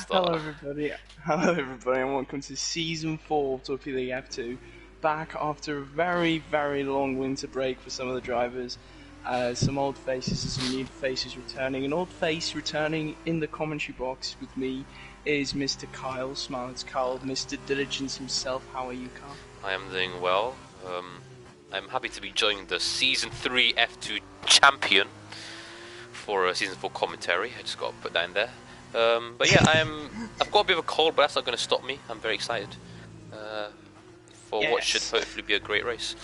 Hello start. everybody, hello everybody and welcome to Season 4 of Torpedo F2. Back after a very, very long winter break for some of the drivers. Some old faces and some new faces returning. An old face returning in the commentary box with me is Mr. Kyle. Smile, it's Kyle, Mr. Diligence himself. How are you, Kyle? I am doing well. I'm happy to be joining the Season 3 F2 champion for Season 4 commentary. I just got to put that in there. But yeah, I've got a bit of a cold, but that's not going to stop me. I'm very excited for what should hopefully be a great race.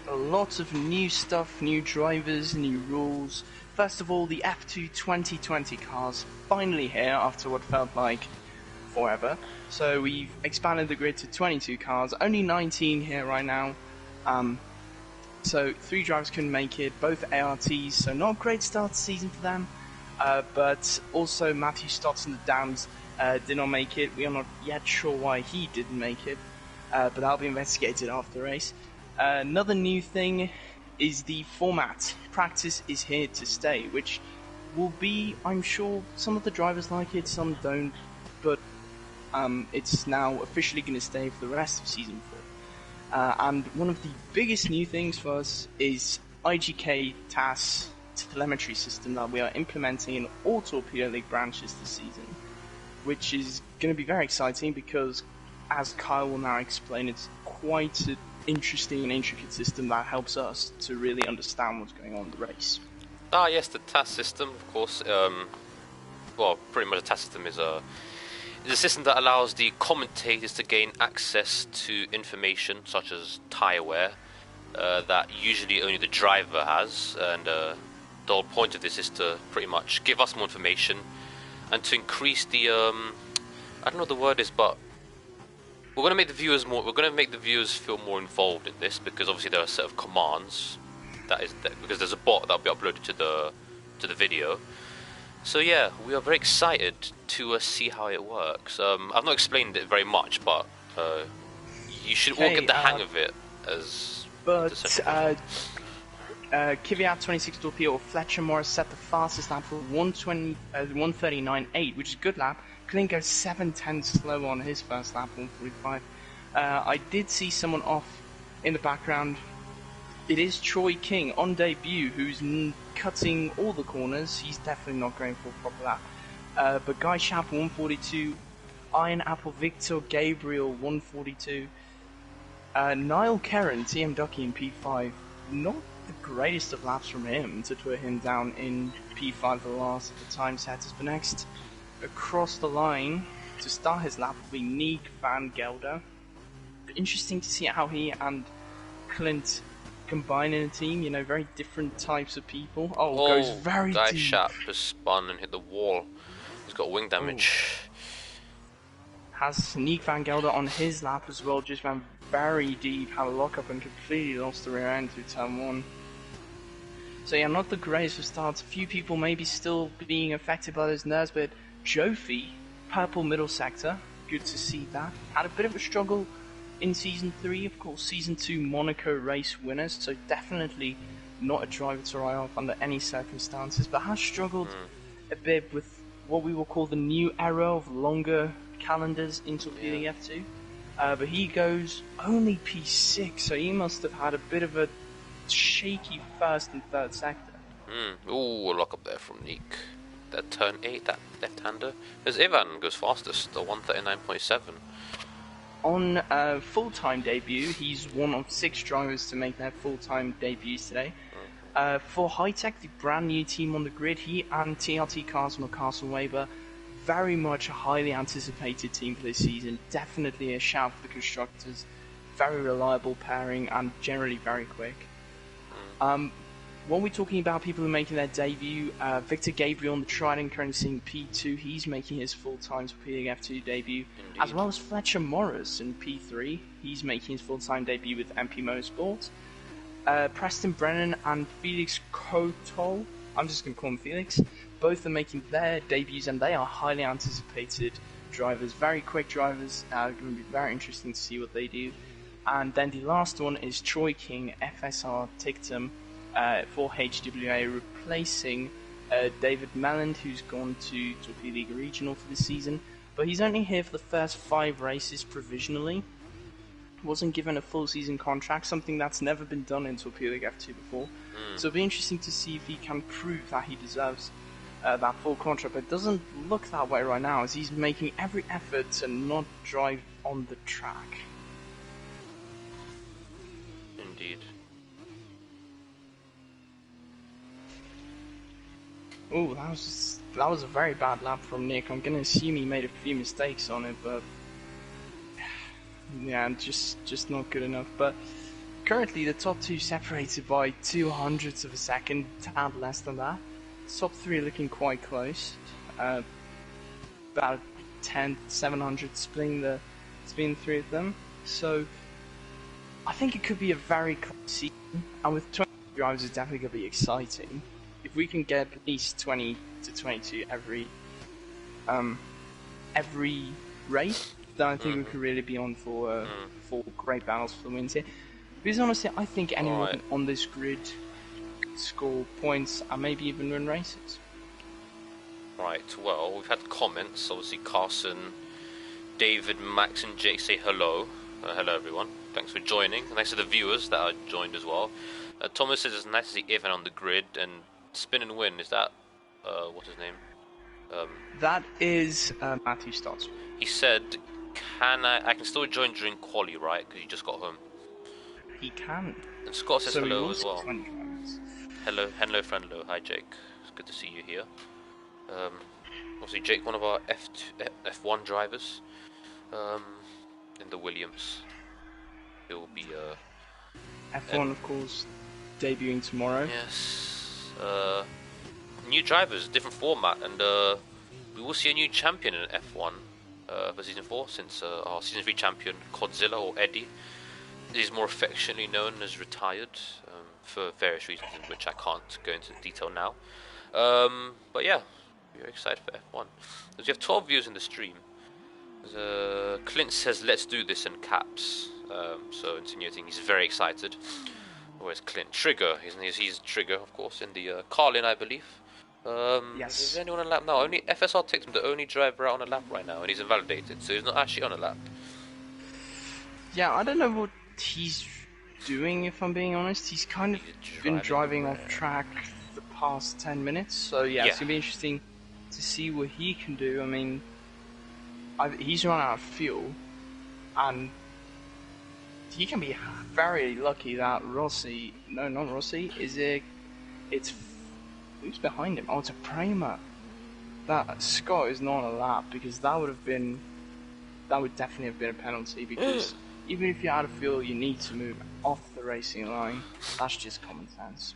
A lot of new stuff, new drivers, new rules. First of all, the F2 2020 cars finally here after what felt like forever. So we've expanded the grid to 22 cars, only 19 here right now. So 3 drivers couldn't make it, both ARTs, so not a great start to the season for them. But also Matthew Stotts and the Dams did not make it. We are not yet sure why he didn't make it, but that'll be investigated after the race. Another new thing is the format. Practice is here to stay, which will be, I'm sure, some of the drivers like it, some don't, but it's now officially going to stay for the rest of Season 4. And one of the biggest new things for us is IGK TAS telemetry system that we are implementing in all Torpedo League branches this season, which is going to be very exciting because, as Kyle will now explain, it's quite an interesting and intricate system that helps us to really understand what's going on in the race. Yes, the TAS system, of course. Well, pretty much the TAS system is a system that allows the commentators to gain access to information such as tyre wear that usually only the driver has, and the whole point of this is to pretty much give us more information and to increase the I don't know what the word is, but we're going to make the viewers feel more involved in this, because obviously there are a set of commands because there's a bot that'll be uploaded to the video. So yeah, we are very excited to see how it works. I've not explained it very much, but you should all get the hang of it. Kvyat 26 Torpedo or Fletcher Morris set the fastest lap for 1:39.8, which is a good lap. Couldn't go 7/10 slow on his first lap, 1:45. I did see someone off in the background. It is Troy King on debut, who's cutting all the corners. He's definitely not going for a proper lap. But Guy Schapp 1:42, Iron Apple Victor Gabriel 1:42, Niall Kerrin TM Ducky in P5. Not the greatest of laps from him to put him down in P5 for the last of the time setters. But next, across the line to start his lap will be Nick van Gelder. Interesting to see how he and Clint combine in a team, you know, very different types of people. Goes very Guy deep. Schapp just spun and hit the wall. He's got wing damage. Has Nick van Gelder on his lap as well, just ran very deep, had a lockup and completely lost the rear end through turn 1. So yeah, not the greatest of starts. A few people maybe still being affected by those nerves, but Jofi, purple middle sector, good to see that. Had a bit of a struggle in Season 3, of course, Season 2 Monaco race winners, so definitely not a driver to write off under any circumstances, but has struggled a bit with what we will call the new era of longer calendars in Torpedo F2. But he goes only P6, so he must have had a bit of a shaky first and third sector. Ooh, a lock up there from Nick. That turn 8, that left-hander. As Ivan goes fastest, the 1:39.7. On full-time debut, he's one of 6 drivers to make their full-time debuts today. For High-Tech, the brand new team on the grid, he and TRT Cars and Castle Weber, very much a highly anticipated team for this season. Definitely a shout for the constructors. Very reliable pairing and generally very quick. When we're talking about people who are making their debut, Victor Gabriel on the Trident currently seeing P2. He's making his full-time Torpedo F2 debut. Indeed. As well as Fletcher Morris in P3. He's making his full-time debut with MP Motorsport. Preston Brennan and Felix Kotol, I'm just going to call him Felix, both are making their debuts, and they are highly anticipated drivers, very quick drivers. Going to be very interesting to see what they do. And then the last one is Troy King, FSR Tictum, for HWA, replacing David Melland, who's gone to Torpedo League Regional for this season, but he's only here for the first 5 races provisionally. Wasn't given a full season contract, something that's never been done in Torpedo League F2 before. So it'll be interesting to see if he can prove that he deserves that full contract, but it doesn't look that way right now, as he's making every effort to not drive on the track. Indeed. Oh, that was a very bad lap from Nick. I'm gonna assume he made a few mistakes on it, but yeah, just not good enough. But currently the top 2 separated by 200ths of a second, tad less than that. The top 3 are looking quite close. About 700 splitting the 3 of them. So I think it could be a very close season, and with 20 drivers, it's definitely gonna be exciting. If we can get at least 20 to 22 every race, then I think we could really be on for great battles for the wins here. Because honestly, I think anyone on this grid could score points and maybe even win races. Right, well, we've had comments. Obviously, Carson, David, Max, and Jake say hello. Hello, everyone. Thanks for joining. Thanks to the viewers that are joined as well. Thomas says it's nice to see Ivan on the grid, and Spin and Win, is that, what's his name? That is Matthew Stotts. He said, I can still join during quali, right? Because you just got home. He can. And Scott says hello as well. Hello, friendlo. Hi, Jake. It's good to see you here. Obviously, Jake, one of our F1 drivers in the Williams. It will be F1, of course, debuting tomorrow. Yes. New drivers, different format, and we will see a new champion in F1 for Season 4, since our Season 3 champion, Godzilla, or Eddie, is more affectionately known as retired, for various reasons in which I can't go into detail now. But yeah, we're excited for F1. We have 12 views in the stream. Clint says, let's do this in caps, so insinuating he's very excited. Where's Clint? Trigger, he's Trigger, of course, in the Carlin, I believe. Yes. Is anyone on a lap now? Only FSR takes him the only driver out on a lap right now, and he's invalidated, so he's not actually on a lap. Yeah, I don't know what he's doing, if I'm being honest. He's kind of been driving off track the past 10 minutes, so yeah, it's going to be interesting to see what he can do. I mean, he's run out of fuel, and he can be very lucky that Rossi, no, not Rossi, it's, who's behind him? Oh, it's a Prema. That Scott is not on a lap, because that would definitely have been a penalty, because even if you're out of fuel, you need to move off the racing line. That's just common sense.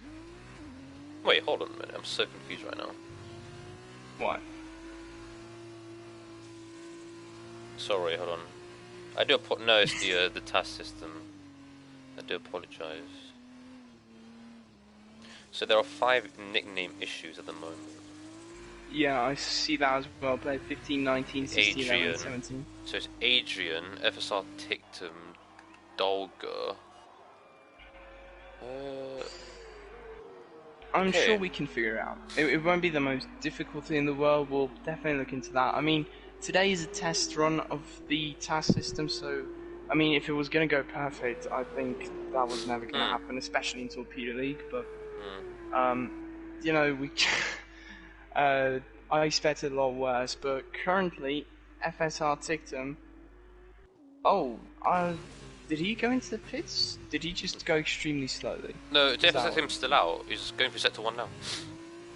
Wait, hold on a minute, I'm so confused right now. What? Sorry, hold on. I do no, it's the task system. I do apologise. So there are 5 nickname issues at the moment. Yeah, I see that as well. Play 15, 19, 16, 11, 17. So it's Adrian, FSR Tictum, Dolga. I'm sure we can figure it out. It won't be the most difficult thing in the world. We'll definitely look into that. I mean, today is a test run of the task system, so I mean, if it was going to go perfect, I think that was never going to happen, especially in Torpedo League. But you know, I expected a lot worse. But currently, FSR Tictum. Oh, did he go into the pits? Did he just go extremely slowly? No, FSR Tictum's still out. He's going for Sector 1 now.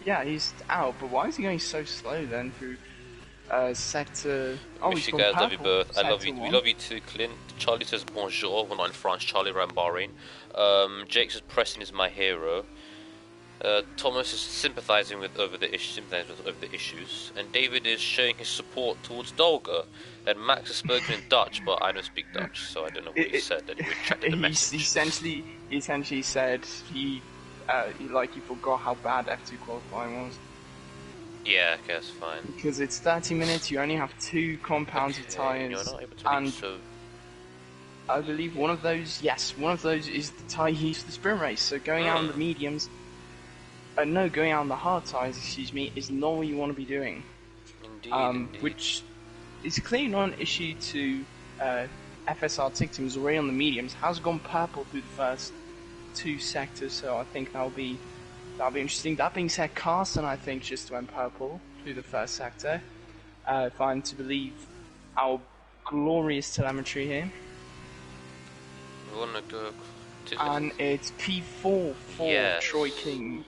Yeah, he's out. But why is he going so slow then through? Sector. Oh, Miss you guys, love you both. I love you. We love you too, Clint. Charlie says bonjour. We're not in France. Charlie, we're in Bahrain. Jake says Preston is my hero. Thomas is sympathising over the issues, and David is showing his support towards Dolga. And Max has spoken in Dutch, but I don't speak Dutch, so I don't know what he said. And he retracted the message. He essentially said he forgot how bad F2 qualifying was. Yeah, okay, that's fine. Because it's 30 minutes, you only have 2 compounds of tyres, and so I believe one of those is the tyre used for the sprint race, so going out on the mediums, no, going out on the hard tyres, excuse me, is not what you want to be doing. Indeed. Which is clearly not an issue to FSR Tick Team, who's already on the mediums, has gone purple through the first 2 sectors, so I think that'll be interesting. That being said, Carson, I think, just went purple through the first sector, if I'm to believe our glorious telemetry here. We want to go and it's P4 for Troy King.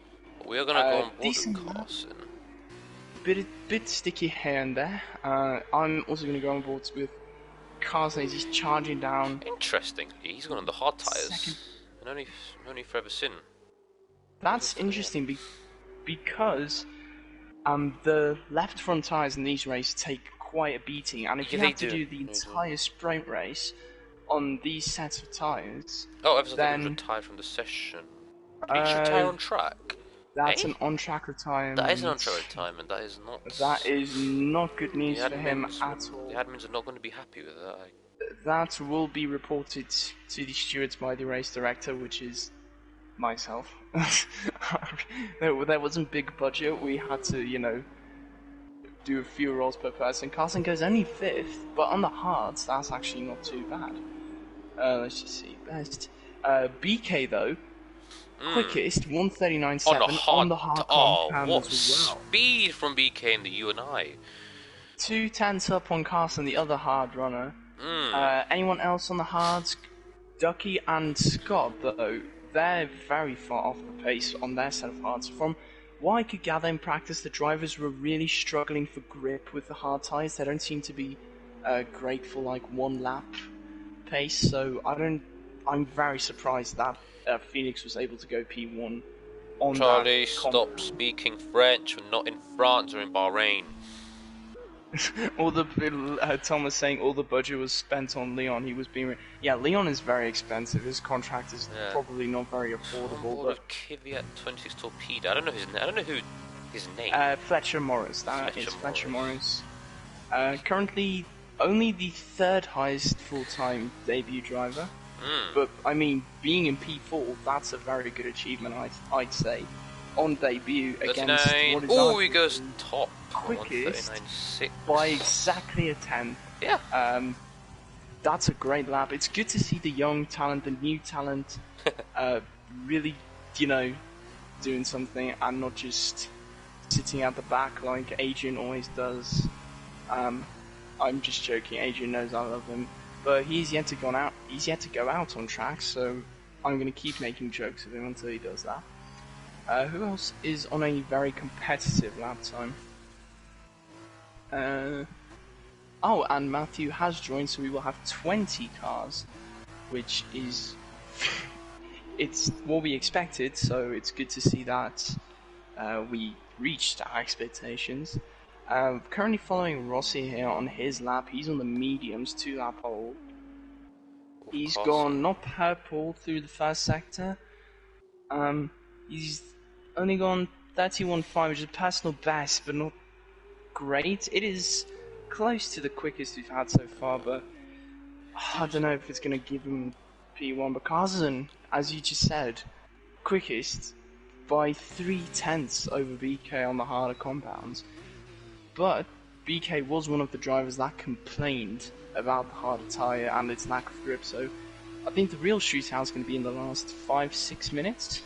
We are going to go on board with Carson. Bit sticky here and there. I'm also going to go on board with Carson as he's charging down. Interestingly, he's gone on the hard tyres. And only further sin. That's interesting because the left front tyres in these races take quite a beating, and if you have to do the entire sprint race on these sets of tyres, then retired from the session. Did he retire on track? That's an on-track retirement. That is an on-track retirement. That is not. That is not good news for him at all. The admins are not going to be happy with that. That will be reported to the stewards by the race director, which is myself. There wasn't big budget. We had to, do a few rolls per person. Carson goes only 5th, but on the hards, that's actually not too bad. Let's just see. Best. BK, though, quickest, 139.7 on the hard compound what as well. Speed from BK in the UNI. 2/10 up on Carson, the other hard runner. Anyone else on the hards? Ducky and Scott, though, they're very far off the pace on their set of hards. From what I could gather in practice, the drivers were really struggling for grip with the hard tyres. They don't seem to be great for like 1 lap pace, so I'm very surprised that Phoenix was able to go P1 on Charlie, that stop speaking French. We're not in France or in Bahrain. Tom was saying all the budget was spent on Leon. He was being Leon is very expensive. His contract is probably not very affordable. But Kvyat 26 Torpedo. I don't know who his name. Fletcher Morris. Fletcher Morris. Currently only the 3rd highest full-time debut driver. But I mean, being in P4, that's a very good achievement. I'd say on debut against what is he goes top. Quickest by exactly a 10th. Yeah. That's a great lap. It's good to see the young talent, the new talent, really, doing something and not just sitting at the back like Adrian always does. I'm just joking. Adrian knows I love him, but he's yet to go out. He's yet to go out on track, so I'm going to keep making jokes of him until he does that. Who else is on a very competitive lap time? And Matthew has joined, so we will have 20 cars, which is it's what we expected. So it's good to see that we reached our expectations. Currently following Rossi here on his lap. He's on the mediums, 2-lap hole. He's gone not purple through the first sector. He's only gone 31.5, which is a personal best, but not great. It is close to the quickest we've had so far, but I don't know if it's going to give him P1. But Carson, as you just said, quickest by 3/10 over BK on the harder compounds. But BK was one of the drivers that complained about the harder tyre and its lack of grip, so I think the real shootout is going to be in the last 5-6 minutes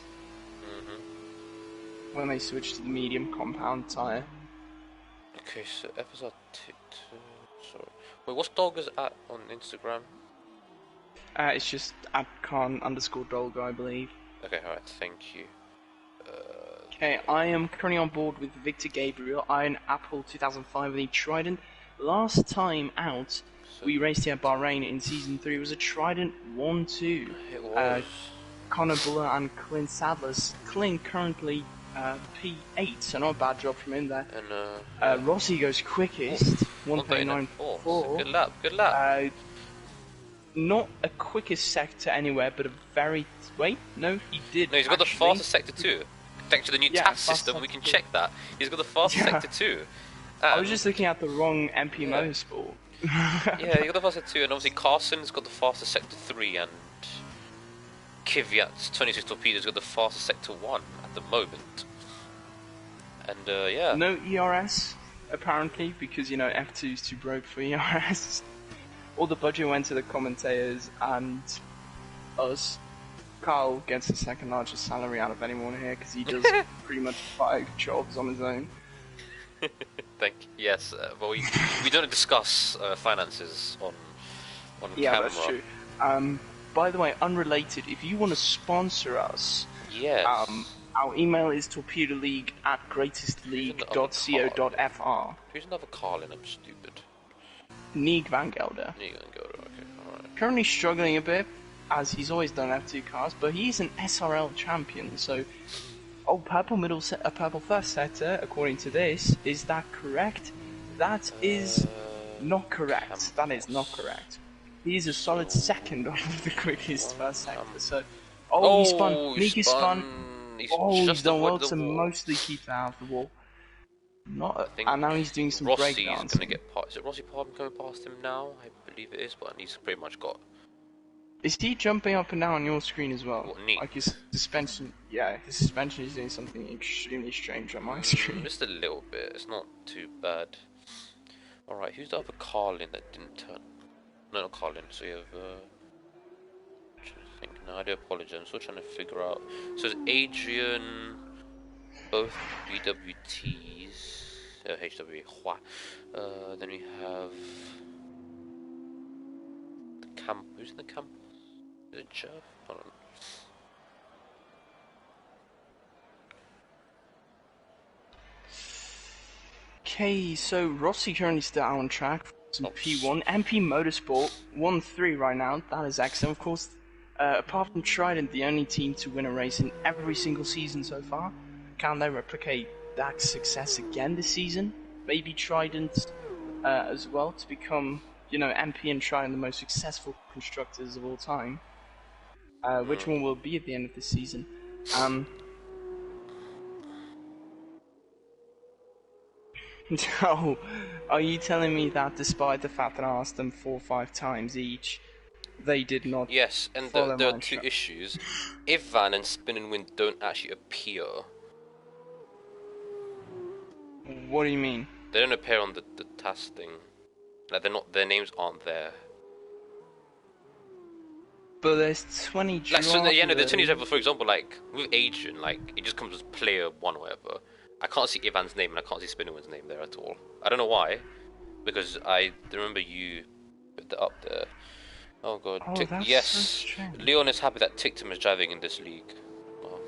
when they switch to the medium compound tyre. Okay, so episode 2. Sorry. Wait, what's Dolga's at on Instagram? It's just at Khan_Dolga, I believe. Okay, alright, thank you. Okay, I am currently on board with Victor Gabriel, Iron Apple 2005 with a Trident. Last time out, we raced here at Bahrain in Season 3. It was a Trident 1-2. It was. Connor Buller and Clint Sadler's. Clint currently P8, so not a bad job from him there. And Rossi goes quickest, 139.4. Good lap. Not a quickest sector anywhere, but a very... Wait, no, he did. No, he's got the fastest sector too. Thanks to the new TAS system, we can check that. He's got the fastest sector too. I was just looking at the wrong MP Motorsport. Yeah, he got the fastest 2, and obviously Carson's got the fastest sector 3, and Kvyat's 26 Torpedo's got the fastest sector 1 at the moment. And yeah. No ERS, apparently, because, F2 is too broke for ERS. All the budget went to the commentators and us. Carl gets the second largest salary out of anyone here because he does pretty much 5 jobs on his own. Thank you. Yes, but we don't discuss finances on yeah, camera. That's true. By the way, unrelated, if you want to sponsor us, yes. Our email is torpedoleague@greatestleague.co.fr. Who's another Carlin? I'm stupid. Neeg Van Gelder. Neeg Van Gelder, okay, alright. Currently struggling a bit, as he's always done F2 cars, but he's an SRL champion, so... Oh, purple first setter, according to this. Is that correct? That is not correct. That is not correct. He's a solid second on the quickest first sector, so... Oh, he spun. Neeg spun. He's done well to mostly keep that out of the wall. And now he's doing some breakdancing. Rossi's gonna get past. Is it Rossi Pardon coming past him now? I believe it is, but he's pretty much got. Is he jumping up and down on your screen as well? What, neat? Like his suspension, his suspension is doing something extremely strange on my screen. Just a little bit, it's not too bad. Alright, who's the other Carlin that didn't turn? No, not Carlin, so you have, no, I do apologize, I'm still trying to figure out. So it's Adrian, both BWTs, HW, then we have the camp, who's in the camp? Is it Jeff? Hold on. Okay, so Rossi currently still out on track for some P1. MP Motorsport 1-3 right now, that is excellent. Of course, apart from Trident, the only team to win a race in every single season so far. Can they replicate that success again this season? Maybe Trident as well to become, MP and Trident the most successful constructors of all time. Which one will be at the end of the season? No, are you telling me that despite the fact that I asked them 4 or 5 times each, they did not? Yes, and there are 2 issues. If Van and Spin and Win don't actually appear. What do you mean? They don't appear on the task thing. Like their names aren't there. But there's 20 drivers. Like, so the 20 drivers, for example, like with Adrian, like it just comes as player 1 or whatever. I can't see Ivan's name and I can't see Spinnerwin's name there at all. I don't know why, because I remember you put that up there. Oh god. Oh, that's yes, so strange. Leon is happy that Tictum is driving in this league. Well,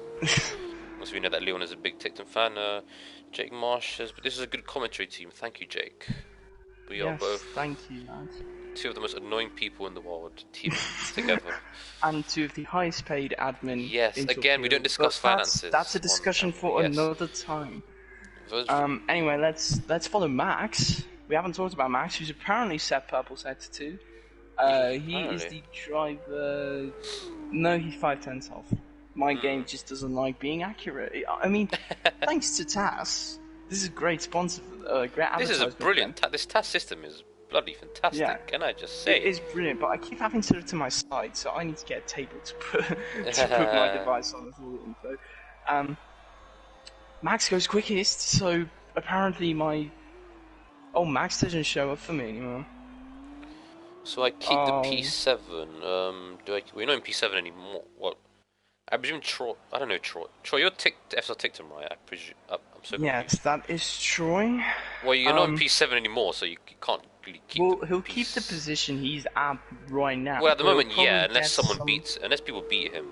must we know that Leon is a big Tictum fan. Jake Marsh says, but this is a good commentary team. Thank you, Jake. We are both. Thank you, lads. 2 of the most annoying people in the world teaming together. And 2 of the highest paid admin. Yes, again, we don't discuss finances. That's a discussion for another time. Anyway, let's follow Max. We haven't talked about Max, who's apparently set purple sector 2. He is the driver. No, he's 5/10 off. My game just doesn't like being accurate. I mean, thanks to TAS, this is a great sponsor. Great advertisement. This is a brilliant. This TAS system is bloody fantastic. Yeah, can I just say? It is brilliant, but I keep having to to my side, so I need to get a table to put my device on with all the info. Max goes quickest, so apparently Max doesn't show up for me anymore. So I keep the P7. We're not in P7 anymore. What? I presume Troy. I don't know Troy. Troy, you're FSR Tictum, right? I presume. I'm so confused. Yes, that is Troy. Well, you're not in P7 anymore, so you can't really keep. Well, he'll keep the position he's at right now. Well, at the moment, yeah, unless people beat him,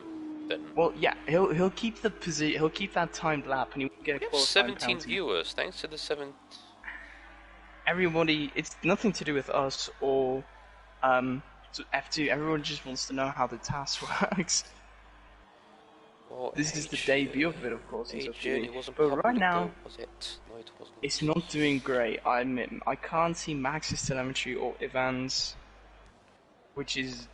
then. Well, yeah, he'll keep the position. He'll keep that timed lap, and he'll get a qualifying 17 penalty. viewers, thanks to the 7. Everybody, it's nothing to do with us or F2. Everyone just wants to know how the task works. Well, this is the debut of it, of course. But right now, was it? No, it wasn't. It's not doing great. I admit. I can't see Max's telemetry or Ivan's, which is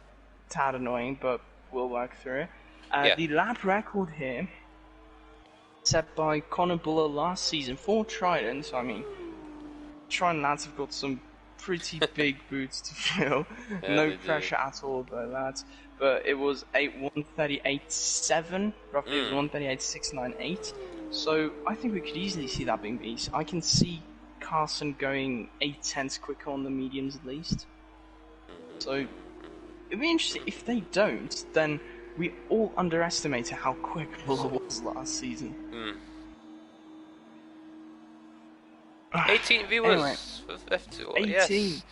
tad annoying, but we'll work through it. The lap record here, set by Connor Buller last season for Trident. So I mean, Trident lads have got some pretty big boots to fill. No pressure at all, though, lads. But it was 138.7, roughly 138.698. So I think we could easily see that being beast. I can see Carson going 8/10 quicker on the mediums at least. So it'd be interesting if they don't. Then we all underestimated how quick Muller was last season. 18 viewers Anyway, with F2. 18. Yes.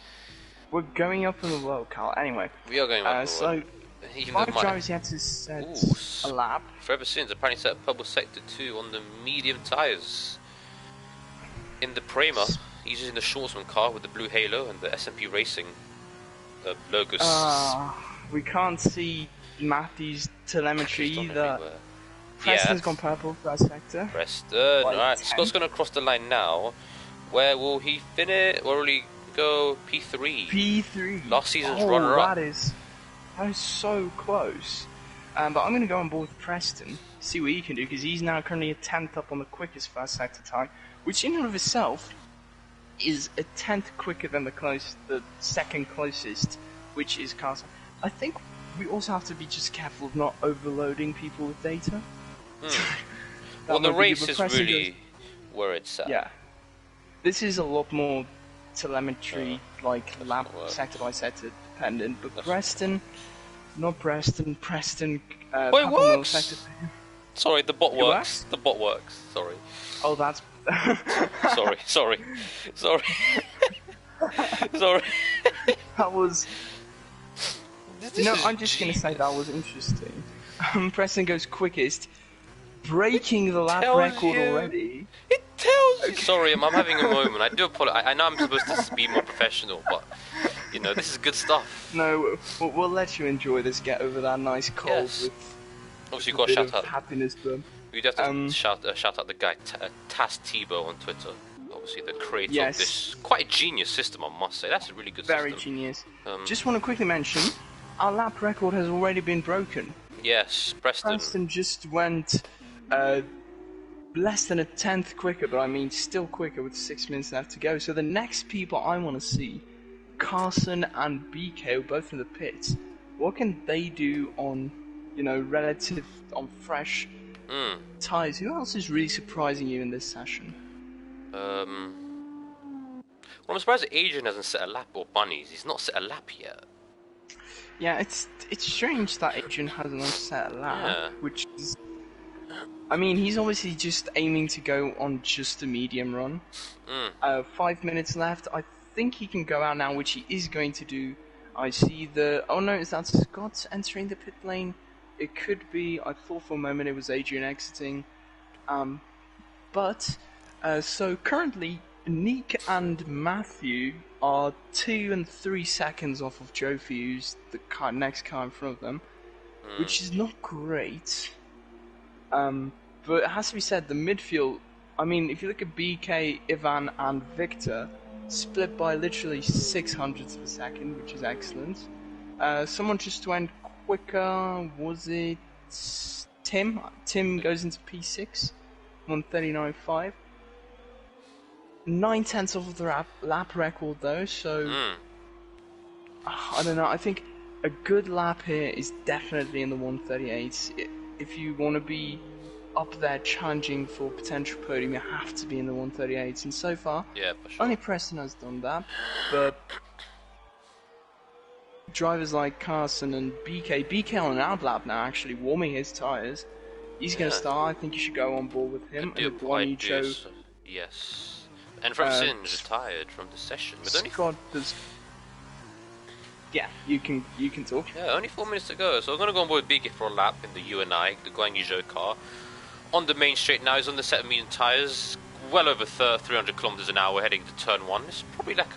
We're going up in the world, Carl. Anyway, We are going up. so Even 5 though drivers yet to set a lap. Forever Sins apparently set up Purple Sector 2 on the medium tyres. In the Prema, he's using the Schwarzman car with the blue halo and the S&P Racing logos. We can't see Matthew's telemetry either. Preston's gone purple first sector. Preston, alright. Scott's going to cross the line now. Where will he finish? Where will he go? P3. P3. Last season's runner-up. That is so close. But I'm going to go on board with Preston, see what he can do, because he's now currently a 10th up on the quickest first sector time, which in and of itself is a 10th quicker than the second closest, which is Carson. I think we also have to be just careful of not overloading people with data. Well, the race is really where it's at. Yeah. This is a lot more telemetry, lap sector by sector dependent, but Preston... Not Preston. Wait, it works! Sorry, the bot works. The bot works. Sorry. Oh, that's... Sorry. That was... I'm just going to say that was interesting. Preston goes quickest, breaking the lap record already. It tells you. Sorry, I'm having a moment. I do apologize. I know I'm supposed to be more professional, but... You know, this is good stuff. No, we'll let you enjoy this. Get over that nice cold with obviously you've got to shout out happiness to them. We'd have to shout out the guy Taz Tebow on Twitter. Obviously the creator of this quite genius system, I must say. That's a really good system. Very genius. Just want to quickly mention, our lap record has already been broken. Yes, Preston just went less than a 10th quicker, but I mean still quicker with 6 minutes left to go. So the next people I want to see, Carson and BK, both in the pits. What can they do on, on fresh tyres? Who else is really surprising you in this session? Well, I'm surprised that Adrian hasn't set a lap, or Bunnies. He's not set a lap yet. Yeah, it's strange that Adrian hasn't set a lap, which is... I mean, he's obviously just aiming to go on just a medium run. 5 minutes left. I think he can go out now, which he is going to do. I see oh no, is that Scott entering the pit lane? It could be. I thought for a moment it was Adrian exiting. So currently Nick and Matthew are 2 and 3 seconds off of Joe Fuse, the next car in front of them, which is not great. But it has to be said, the midfield, I mean, if you look at BK, Ivan and Victor, split by literally 600ths of a second, which is excellent. Someone just went quicker, was it Tim? Tim goes into P6, 139.5. 9/10 off of the lap record though, so... I don't know, I think a good lap here is definitely in the 138s. If you want to be up there challenging for potential podium, you have to be in the 138s, and so far, for sure. only Preston has done that, but drivers like Carson and BK on an out lap now, actually warming his tyres. He's going to start. I think you should go on board with him. And Guanyu Joe. Yes. And from Singe retired from the session. With only yeah, you can talk. Yeah, only 4 minutes to go. So I'm going to go on board with BK for a lap in the UNI, the Guanyu Zhou car. On the main straight now, he's on the set of medium tyres, well over 300 kilometers an hour heading to turn 1. It's probably like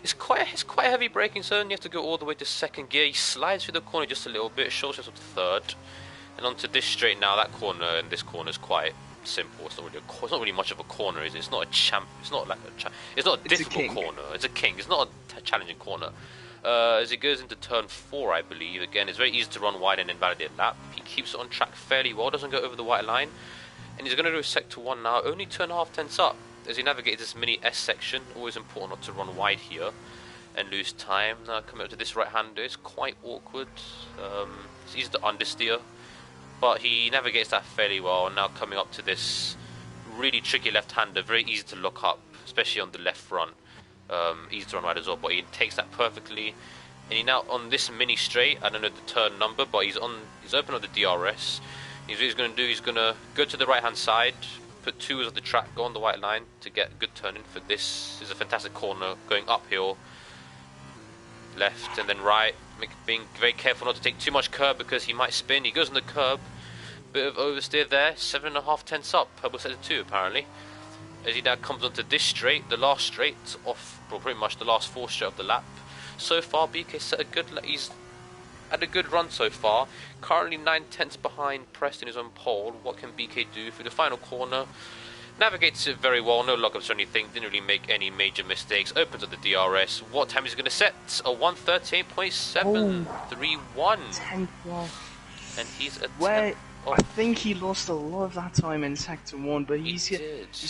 it's quite a heavy braking zone. You have to go all the way to second gear. He slides through the corner just a little bit, shows us up to third. And onto this straight now, that corner and this corner is quite simple. It's not really much of a corner, is it? It's not a champ. It's not like it's not a difficult corner. It's a king. It's not a challenging corner. As it goes into turn 4, I believe. Again, it's very easy to run wide and invalidate lap. He keeps it on track fairly well, doesn't go over the white line. And he's going to do a sector 1 now, only 2.5 tenths up. As he navigates this mini S section, always important not to run wide here and lose time. Now coming up to this right-hander, it's quite awkward. It's easy to understeer. but he navigates that fairly well. Now coming up to this really tricky left-hander, very easy to look up, especially on the left front. Easy to run right as well, but he takes that perfectly. And he now on this mini straight, I don't know the turn number, but he's open on the DRS. What he's going to do, he's going to go to the right hand side, put 2s of the track, go on the white line to get a good turn in for this. Is a fantastic corner going uphill, left and then right, being very careful not to take too much curb because he might spin. He goes on the curb, bit of oversteer there, 7.5 tenths up, purple sector 2 apparently. As he now comes onto this straight, the last straight off, well, pretty much the last 4 straight of the lap. So far, BK set a good. He's had a good run so far. Currently 9 tenths behind Preston is on pole. What can BK do for the final corner? Navigates it very well. No lockups or anything. Didn't really make any major mistakes. Opens at the DRS. What time is he going to set? A 1:38.7. 3-1. 10th off. And he's a 10th. I think he lost a lot of that time in Sector 1, but he's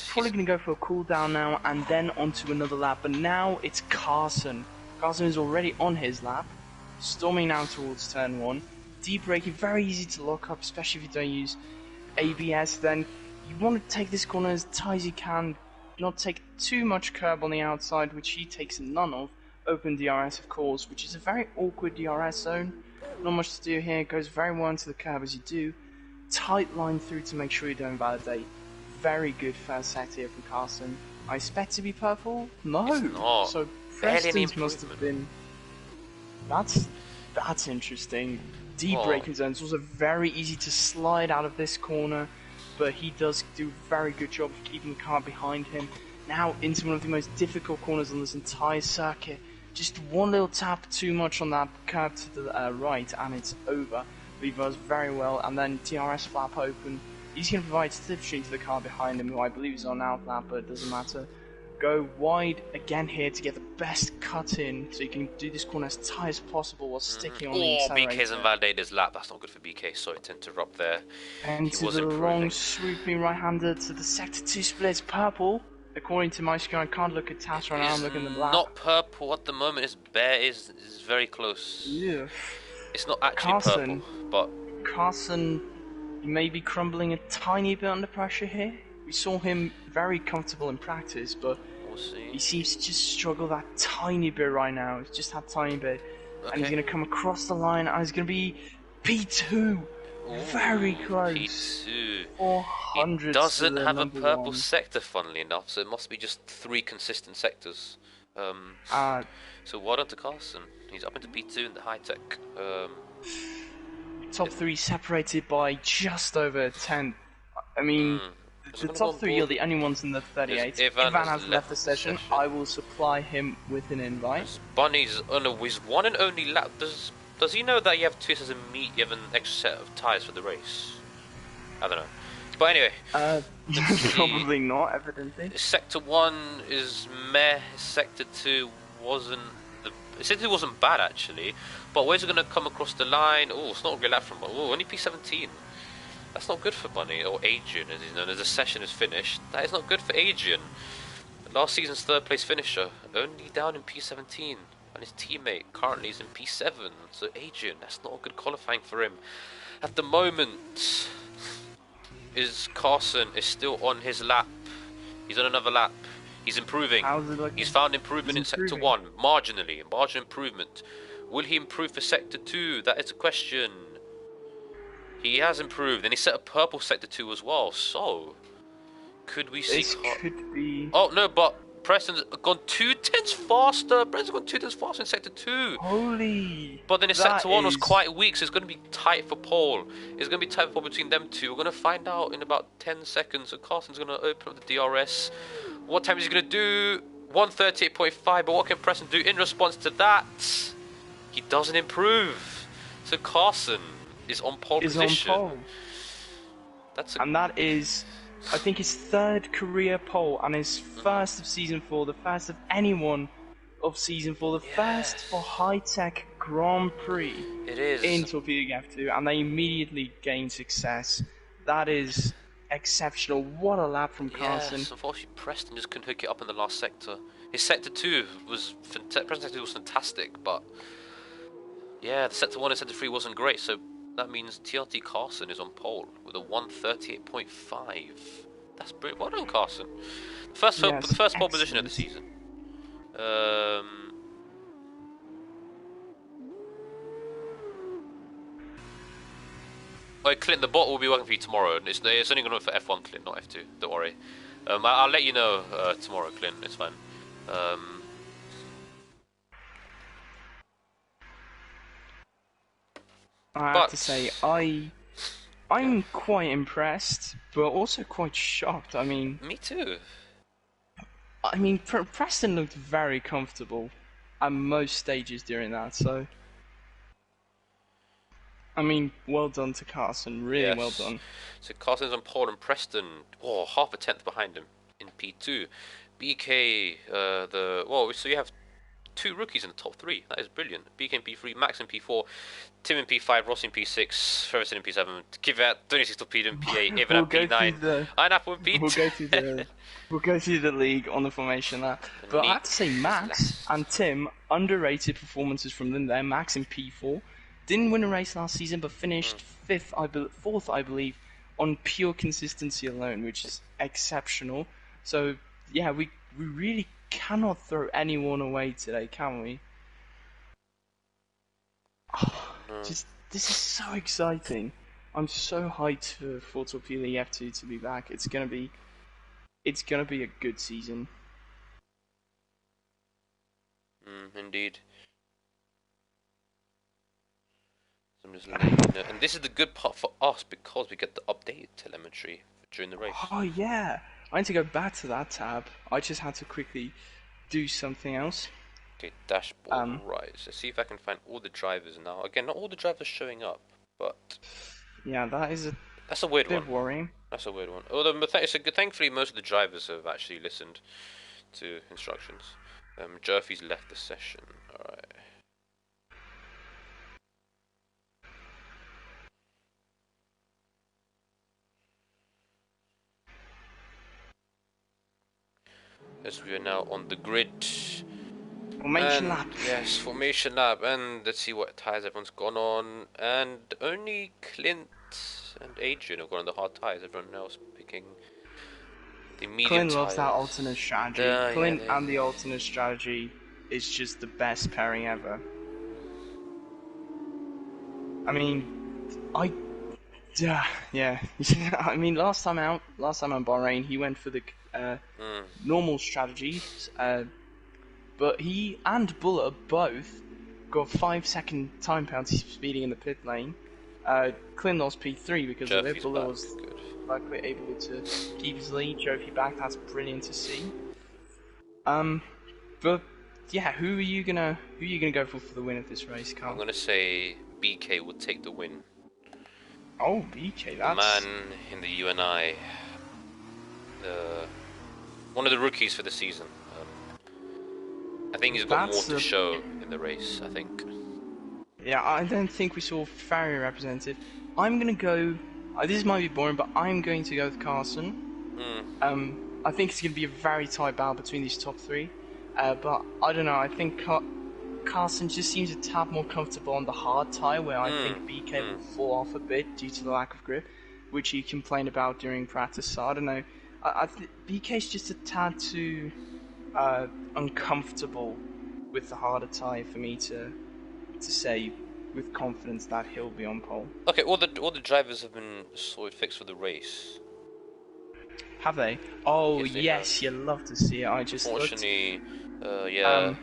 probably going to go for a cool down now and then onto another lap. But now it's Carson. Carson is already on his lap, storming now towards turn 1. Deep braking, very easy to lock up, especially if you don't use ABS. Then you want to take this corner as tight as you can, not take too much curb on the outside, which he takes none of. Open DRS, of course, which is a very awkward DRS zone. Not much to do here, it goes very well into the curb as you do. Tight line through to make sure you don't validate. Very good first set here from Carson. I expect to be purple? No. It's not. So Preston's must have been. That's interesting. Deep braking zones. Also very easy to slide out of this corner, but he does do a very good job of keeping the car behind him. Now into one of the most difficult corners on this entire circuit. Just one little tap too much on that curb to the right, and it's over. But he does very well, and then TRS flap open. He's going to provide slipstream to the car behind him, who I believe is on out lap, but it doesn't matter. Go wide again here to get the best cut in, so you can do this corner as tight as possible while sticking on the accelerator. BK's invalidated his lap. That's not good for BK. Sorry to interrupt there. And to the long swooping right-hander to the Sector 2 splits. Purple, according to my screen. I can't look at TAS right now. I'm looking at the lap. Not purple at the moment. It's bare. Is very close. Yeah. It's not actually purple, but Carson may be crumbling a tiny bit under pressure here. We saw him very comfortable in practice, but we'll see. He seems to just struggle that tiny bit right now. It's just that tiny bit. Okay. And he's going to come across the line, and he's going to be P2. Ooh, very close. P2. 400. He doesn't have a purple 1. sector, funnily enough, so it must be just 3 consistent sectors. So well done to Carson. He's up into P2 in the high tech. Top 3 separated by just over 10. I mean, the top 3 are the only ones in the 38. Ivan has left the session. I will supply him with an invite. Bunny's on his one and only lap. Does he know that you have 2 sets of meat? You have an extra set of tyres for the race? I don't know. But anyway, probably not. Evidently, Sector 1 is meh. Sector 2 wasn't. Sector 2 wasn't bad actually, but where's it going to come across the line? Oh, it's not a great lap from. Oh, only P17. That's not good for Bunny, or Adrian as he's known, as the session is finished. That is not good for Adrian. Last season's 3rd place finisher, only down in P17, and his teammate currently is in P7. So Adrian, that's not a good qualifying for him. At the moment, Carson is still on his lap. He's on another lap. He's improving. He's found improvement in Sector 1, marginal improvement. Will he improve for Sector 2? That is a question. He has improved, and he set a purple Sector 2 as well, so could we see... This could be... Oh, no, but Preston's gone 2 tenths faster. Preston's gone 2 tenths faster in Sector 2. Holy... But then his Sector 1 was quite weak, so it's going to be tight for pole. It's going to be tight for pole between them two. We're going to find out in about 10 seconds. So Carson's going to open up the DRS. What time is he going to do? 1:38.5, but what can Preston do in response to that? He doesn't improve. So Carson is on pole position. On pole. And that is, I think, his 3rd career pole and his 1st of Season 4, the 1st of anyone of Season 4, the 1st for high-tech Grand Prix. It is. In Torpedo F2, and they immediately gain success. That is exceptional. What a lap from Carson. Yes, unfortunately Preston just couldn't hook it up in the last sector. His Sector 2 was Preston's Sector 2 was fantastic, but yeah, the Sector 1 and Sector 3 wasn't great, so that means TRT Carson is on pole with a 138.5. That's brilliant. Well done, Carson. The first pole position of the season. Oh, Clint, the bot will be working for you tomorrow. It's only going to work for F1, Clint, not F2. Don't worry. I'll let you know tomorrow, Clint. It's fine. I have to say, I'm quite impressed, but also quite shocked. I mean, me too. Preston looked very comfortable at most stages during that, so I mean, well done to Carson, really well done. So Carson's on pole and Preston, half a tenth behind him in P2. BK, so you have two rookies in the top three. That is brilliant. BK in P3, Max in P4, Tim in P5, Ross in P6, Ferguson in P7, Kvyat, 26 Torpedo in P8, Evan in P9, Apple in P10. We'll go through the league on the formation there. But I have to say, Max and Tim, underrated performances from them there. Max in P4. Didn't win a race last season, but finished fourth, I believe, on pure consistency alone, which is exceptional. So, yeah, we really cannot throw anyone away today, can we? This is so exciting. I'm so hyped for Torpedo F2 to be back. It's gonna be a good season. Indeed. I'm just letting you know. And this is the good part for us because we get the updated telemetry during the race. Oh yeah, I need to go back to that tab. I just had to quickly do something else. Okay, dashboard, right. So see if I can find all the drivers now. Again, not all the drivers showing up, but yeah, that's a weird bit one. Worrying. That's a weird one. Although thankfully most of the drivers have actually listened to instructions. Jerfy's left the session. All right. As we are now on the grid. Formation lap. Yes, formation lap. And let's see what tyres everyone's gone on. And only Clint and Adrian have gone on the hard tyres. Everyone else picking the medium Clint tyres. loves that alternate strategy. Clint and the alternate strategy is just the best pairing ever. I mean, yeah. I mean, last time on Bahrain, he went for the normal strategy, but he and Buller both got 5-second time penalties for speeding in the pit lane. Clint lost P3 because of it. Buller was luckily able to keep his lead. Jofi back, that's brilliant to see. But yeah, who are you gonna go for the win of this race, Carl? I'm gonna say BK will take the win. Oh, BK, that's... The man in the UNI. One of the rookies for the season. I think he's got more to show in the race, I think. Yeah, I don't think we saw very represented. I'm going to go... this might be boring, but I'm going to go with Carson. I think it's going to be a very tight battle between these top three. But I don't know, I think Carson just seems a tad more comfortable on the hard tyre, where I think BK will fall off a bit due to the lack of grip, which he complained about during practice. So I don't know. BK's just a tad too uncomfortable with the harder tyre for me to say with confidence that he'll be on pole. Okay, all the drivers have been sort of fixed for the race. Have they? Oh yes, you love to see it. I just unfortunately, yeah.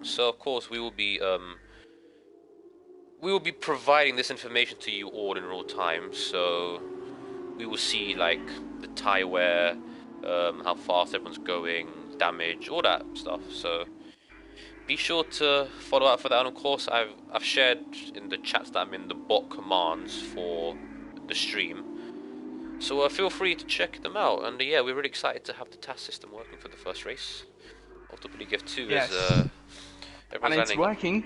So of course we will be providing this information to you all in real time. So we will see like the tyre wear, how fast everyone's going, damage, all that stuff. So be sure to follow up for that. And of course, I've shared in the chats that I'm in the bot commands for the stream. So feel free to check them out. And yeah, we're really excited to have the task system working for the first race of the League F2. Yes. And it's working.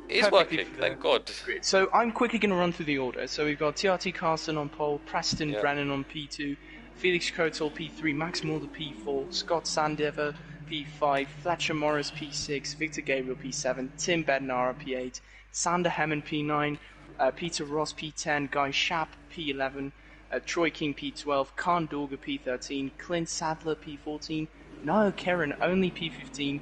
It is working, thank God. So I'm quickly going to run through the order. So we've got TRT Carson on pole, Preston Brennan on P2, Felix Kotal P3, Max Mulder P4, Scott Sandever P5, Fletcher Morris P6, Victor Gabriel P7, Tim Bednara P8, Sander Hemmen P9, Peter Ross P10, Guy Schaap P11, Troy King P12, Khan Dorga P13, Clint Sadler P14, Niall Kerrin only P15,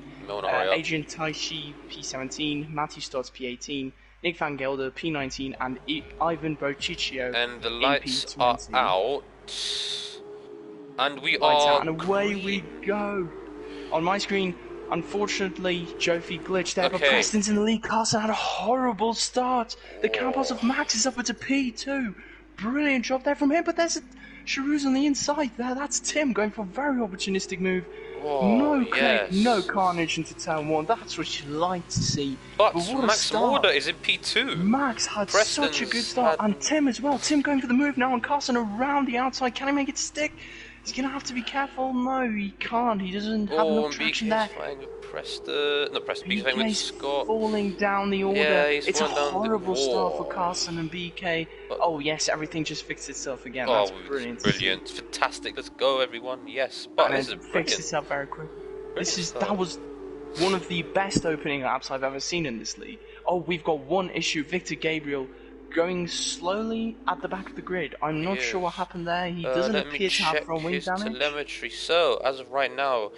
Adrian Taishi P17, Matthew Stotts P18, Nick Van Gelder P19, and Ivan Bociccio and the in lights P20. are out, and we Lights are out, and away we go. On my screen, unfortunately, Jofi glitched there, but Preston's in the lead. Carson had a horrible start. The Campos of Max is up to P2. Brilliant job there from him, but there's a Charouz on the inside there. That's Tim going for a very opportunistic move. No carnage into turn 1. That's what you like to see. But what Max Morder is in P2. Max had such a good start, and Tim as well. Tim going for the move now, and Carson around the outside. Can he make it stick? He's gonna have to be careful. No, he can't. He doesn't have enough traction there. BK's Scott. falling down the order. Yeah, it's a horrible start for Carson and BK. Oh yes, everything just fixed itself again. That's brilliant. Fantastic. Let's go, everyone. Yes, but this is fixed itself very quick. That was one of the best opening laps I've ever seen in this league. Oh, we've got one issue. Victor Gabriel going slowly at the back of the grid. I'm not sure what happened there. He doesn't appear to have wing damage. Telemetry. So, as of right now,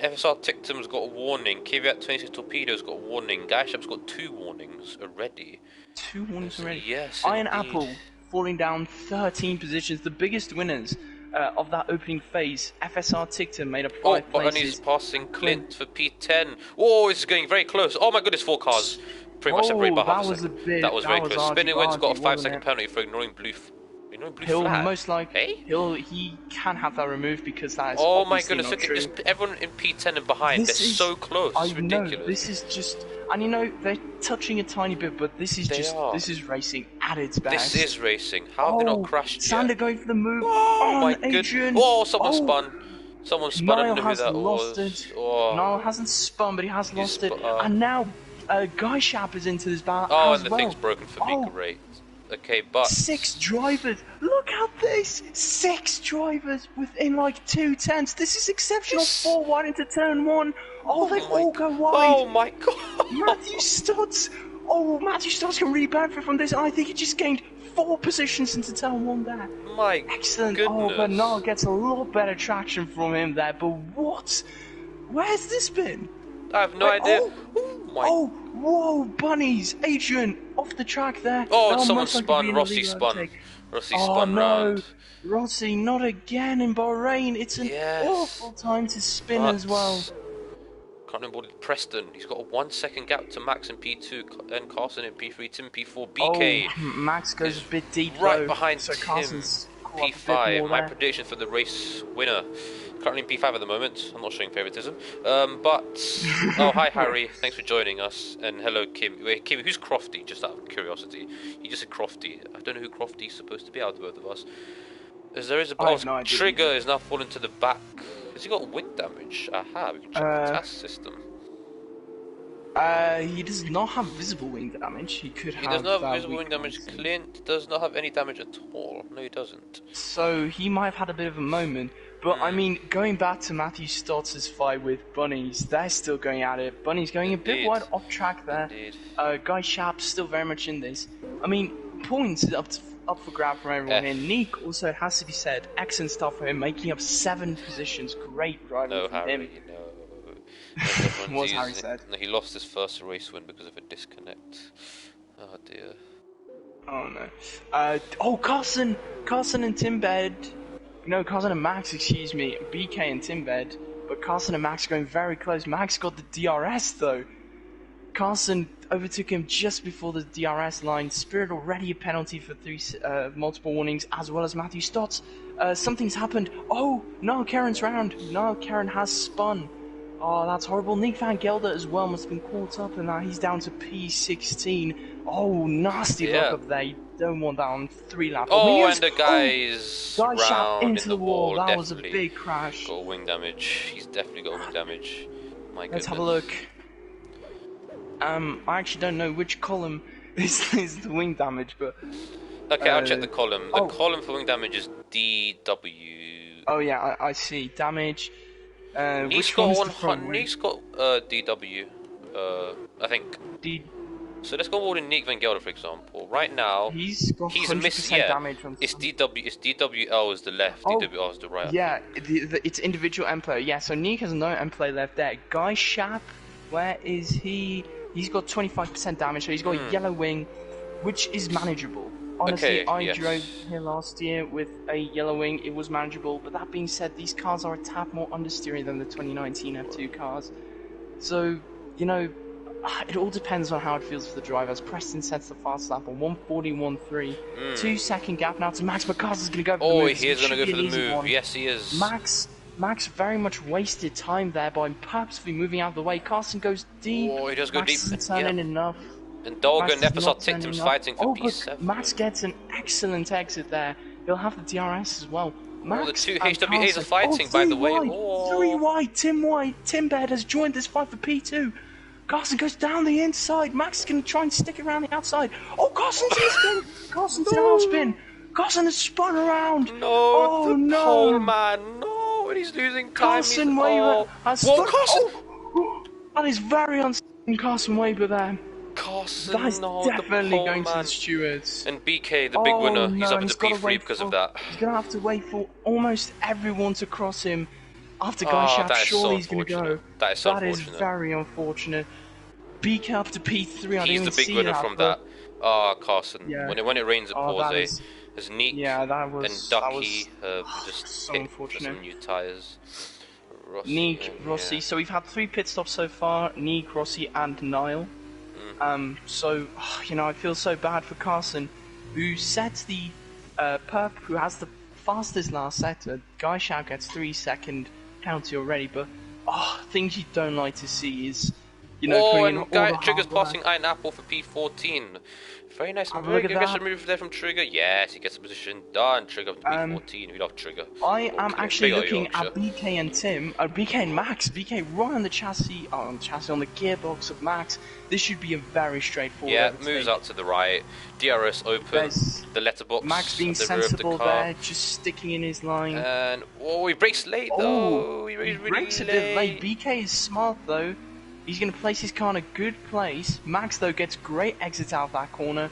FSR Tictum's got a warning. Kvyat 26 Torpedo's got a warning. Guyshap's got 2 warnings already. 2 warnings already? Yes, Iron Apple falling down 13 positions. The biggest winners of that opening phase. FSR Tictum made up 5 places. But he's passing Clint for P10. Oh, it's getting very close. Oh my goodness, 4 cars. Pretty much separated by half a second. That was very close. Spinning Wind's got a 5-second penalty for ignoring blue flag. Most likely, he can have that removed because that is my goodness, look at just everyone in P10 and behind, they're so close, it's ridiculous. This is just, and they're touching a tiny bit, but this is racing at its best. This is racing. How have they not crashed yet? Sander going for the move my Adrian. Goodness. Someone spun. Someone spun, I don't know who that was. Niall hasn't spun, but he has lost it. And now Guy Schaap is into this battle as and the well. thing's broken for me, great. Okay, but 6 drivers. Look at this! 6 drivers within like 2 tenths. This is exceptional. 4 wide into turn 1. They all go wide. Oh my god! Matthew Stotts. Matthew Stotts can really benefit from this. And I think he just gained 4 positions into turn 1 there. My excellent. Goodness. But Niall gets a lot better traction from him there. But what? Where's this been? I have no idea. Whoa, bunnies! Adrian, off the track there. Someone spun. Rossi spun. Rossi spun round. Rossi, not again in Bahrain. It's an awful time to spin as well. Can't remember what Preston. He's got a 1-second gap to Max in P2 and Carson in P3. Tim P4. BK. Max goes a bit deep right behind so Tim. Carson's P5. My prediction for the race winner. Currently in P5 at the moment. I'm not showing favouritism. Hi Harry. Thanks for joining us. And hello Kim. Wait, Kim, who's Crofty? Just out of curiosity. You just said Crofty. I don't know who Crofty's supposed to be out of both of us. As there is a Trigger is now falling to the back. Has he got wind damage? Aha, we can check the task system. He does not have visible wing damage. He does not have visible wing damage. Clint does not have any damage at all. No, he doesn't. So he might have had a bit of a moment. But I mean, going back to Matthew Stotts' fight with Bunnies, they're still going at it. Bunnies going a bit wide off track there. Guy Schaap's still very much in this. I mean, points up for grab from everyone here. Neek also, it has to be said, excellent stuff for him, making up 7 positions. Great driving from him. What Harry said. No, he lost his first race win because of a disconnect. Oh dear. Oh no. Carson and Timbed. No, Carson and Max, excuse me. BK and Timbed. But Carson and Max going very close. Max got the DRS though. Carson overtook him just before the DRS line. Spirit already a penalty for 3 multiple warnings, as well as Matthew Stotts. Something's happened. Niall Kerrin's round. Niall Kerrin has spun. Oh, that's horrible. Nick Van Gelder as well must have been caught up in that. He's down to P16. Oh, nasty luck up there. You don't want that on 3 laps. And the guy's round into the wall. That definitely was a big crash. Got wing damage. He's definitely got wing damage. My goodness. Let's have a look. I actually don't know which column is the wing damage, but... Okay, I'll check the column. The column for wing damage is DW. Oh yeah, I see. Damage. He's got DW. I think. So let's go over to Nick Van Gelder, for example. Right now, He's got 100% missed. Yeah, damage on it's DWL is the left, DWL is the right. Yeah, it's individual end player. Yeah, so Nick has no end player left there. Guy Shap, where is he? He's got 25% damage, so he's got a yellow wing, which is manageable. Honestly, I drove here last year with a yellow wing. It was manageable, but that being said, these cars are a tad more understeery than the 2019 F2 cars. So, you know, it all depends on how it feels for the drivers. Preston sets the fast lap on 1:41.3. 2 second gap now to Max, but Carson's going to go for the move. Oh, he is going to go for the move. One. Yes, he is. Max very much wasted time there by purposefully moving out of the way. Carson goes deep. Oh, he does go deep. Isn't turning enough. And Dolga and Nepasar Tictum's fighting for P7. Max gets an excellent exit there. He'll have the DRS as well. Max the two HWAs are fighting, by the way. Oh. 3 wide, Tim White. Tim Baird has joined this fight for P2. Carson goes down the inside. Max is going to try and stick around the outside. Oh, Carson's in spin. Carson's in out spin. Carson has spun around. No, pole man. No, and he's losing time. Carson Weber has spun. Carson! Oh, that is very uncertain, Carson Weber there. Carson, that is definitely going to the stewards. And BK, the big winner, he's up into P3 because of that. He's going to have to wait for almost everyone to cross him. After Guy Shap, surely he's going to go. That is so unfortunate. That is very unfortunate. BK up to P3. He's the big winner from that. Carson. Yeah. When it rains, it pours. There's Neek and Ducky just so hitting for some new tyres. Neek, Rossi. So we've had 3 pit stops so far. Neek, Rossi, and Niall. So you know, I feel so bad for Carson, who sets the perp, who has the fastest last sector. Guy Shao gets 3-second penalty already, but things you don't like to see is, you know, putting in all the Trigger's passing Iron Apple for P14. Very nice and very aggressive move there from Trigger. Yes, he gets the position done. Trigger up to P14. We love Trigger. I am actually looking at BK and Tim, BK and Max. BK right on the chassis, on the gearbox of Max. This should be a very straightforward. Yeah, moves out to the right. DRS open. There's the letterbox. Max being sensible there, just sticking in his line. And he breaks late though. He breaks a bit late. BK is smart though. He's going to place his car in a good place. Max, though, gets great exits out of that corner.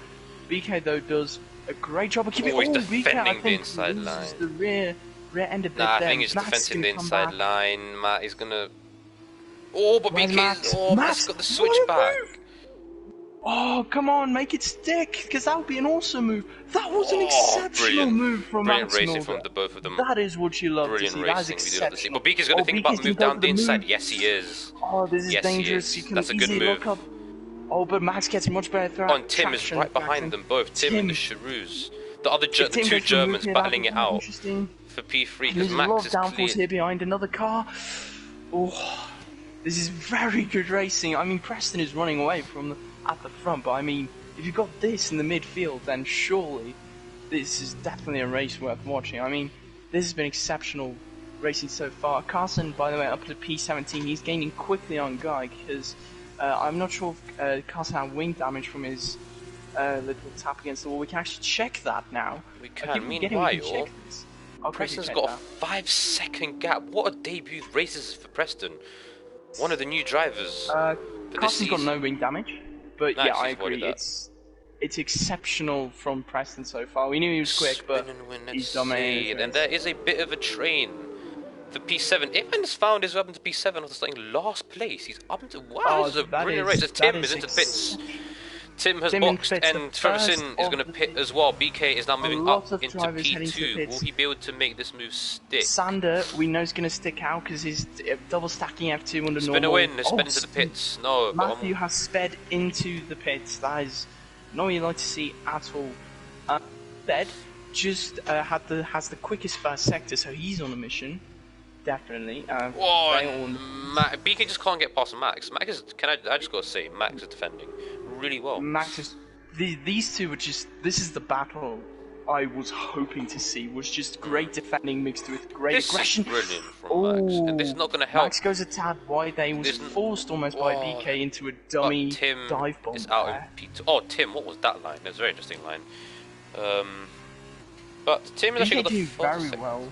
BK, though, does a great job of keeping... he's defending BK, I think, the inside line. The rear end of it. I think he's defending the inside line. Matt is going to... Oh, but BK's... Matt's got the switch back. Oh, come on, make it stick, because that would be an awesome move. That was an exceptional move from Max. Brilliant racing from the both of them. That is what you love to see. That is exceptional. But BK's going to think about move down the inside. Yes, he is. Oh, this is dangerous. You can easily look up. Oh, but Max gets a much better throw. And Tim is right behind them both. Tim and the Charouz. The 2 Germans battling it out for P3 because Max is clear. Downforce here behind another car. Oh, this is very good racing. I mean, Preston is running away from at the front, but I mean, if you've got this in the midfield, then surely this is definitely a race worth watching. I mean, this has been exceptional racing so far. Carson, by the way, up to P17, he's gaining quickly on Guy, because I'm not sure if Carson had wing damage from his little tap against the wall. We can actually check that now. We can. Meanwhile, Preston's got a 5-second gap. What a debut race this is for Preston. One of the new drivers. Carson's got no wing damage. But yeah, I agree. It's exceptional from Preston so far. We knew he was quick, but he's dominated. And there is a bit of a train for P7. Evan has found his way up into P7 after starting last place. He's up into this is a brilliant race. Tim is into pits. Tim has boxed, and Ferguson is going to pit as well. BK is now moving up into P2. Will he be able to make this move stick? Sander, we know, is going to stick out because he's double stacking F2 under normal. Spin a win, spin into the pits. No, Matthew has sped into the pits. That is not what you like to see at all. Bed just has the quickest first sector, so he's on a mission. Definitely. BK just can't get past Max. Max is, I just got to say, Max is defending really well. Max is, these two were just, this is the battle I was hoping to see, was just great defending mixed with great aggression. This is brilliant from Max, and this is not going to help. Max goes a tad wide there, he was forced almost by BK into a dummy dive bomb. Is out in P2. Oh, Tim, what was that line? It was a very interesting line. But Tim has actually got the very well.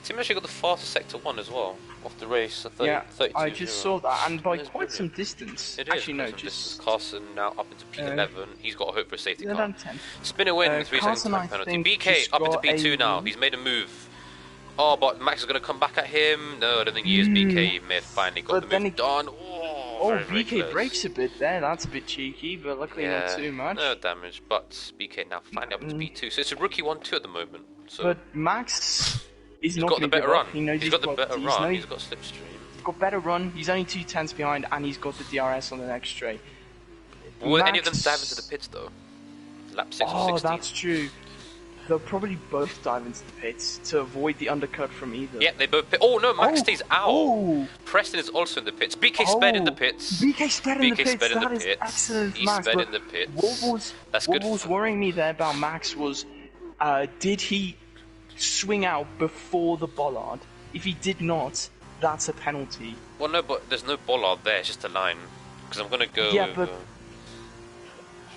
Tim actually got the fastest sector 1 as well off the race. 30, Yeah, 32, I just saw that, and by That is quite some brilliant. distance. It is Actually, no, quite some just distance. Carson now up into P11. He's got a hope for a safety car. 11-10. Spin a win, 3 second Carson, time I penalty. think, BK just up into got P2 now. a- He's made a move. Oh, but Max is going to come back at him. No, I don't think he is. BK may have finally got But the then move done. Oh, Oh, very, very BK close. breaks a bit there. That's a bit cheeky, but luckily not too much. No damage, but BK now finally up into P2. So it's a rookie 1-2 at the moment. So But Max is he's not got the going to give better up. run. He knows He's got the better run. He's He's got slipstream. got better run. He's only 2 tenths behind, and he's got the DRS on the next straight. Will any of them dive into the pits though? Lap 6 or 16? Oh, that's true. They'll probably both dive into the pits to avoid the undercut from either. Yeah, they both pit. Oh no, Max stays out. Oh. Preston is also in the pits. BK sped in the pits. BK sped in the pits. Sped in That the is pits. excellent, He Max. sped But in the pits. What good was for- worrying me there about Max was, did he swing out before the bollard? If he did not, that's a penalty. Well, no, but there's no bollard there. It's just a line. Because I'm gonna go. Yeah, but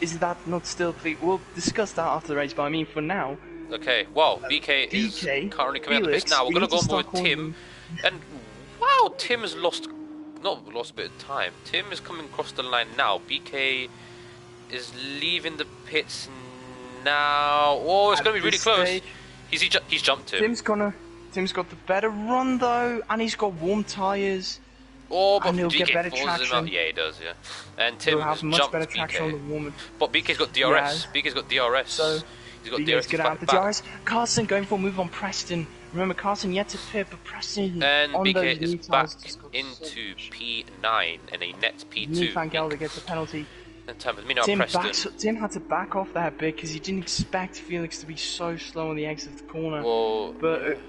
is that not still? We'll discuss that after the race. But I mean, for now. Okay, well, BK is currently coming out of the pits now. We're going to go on board with Tim. And wow, Tim has not lost a bit of time. Tim is coming across the line now. BK is leaving the pits now. Oh, it's going to be really close. He's jumped him. Tim's got the better run though, and he's got warm tyres. Oh, but and he'll get better BK falls traction. him out. Yeah, he does, yeah. And Tim He'll have has much jumped better traction on the BK. warm. But BK's got DRS. BK's got DRS. So he's got BK's DRS. gonna have the DRS. Carson going for a move on Preston. Remember, Carson yet to pit, but Preston And on BK those is new back tyres just got into so P9 and a net P2. Neil Van Gelder gets a penalty. In time with me now, Preston. Tim had to back off that bit because he didn't expect Felix to be so slow on the exit of the corner. Well, But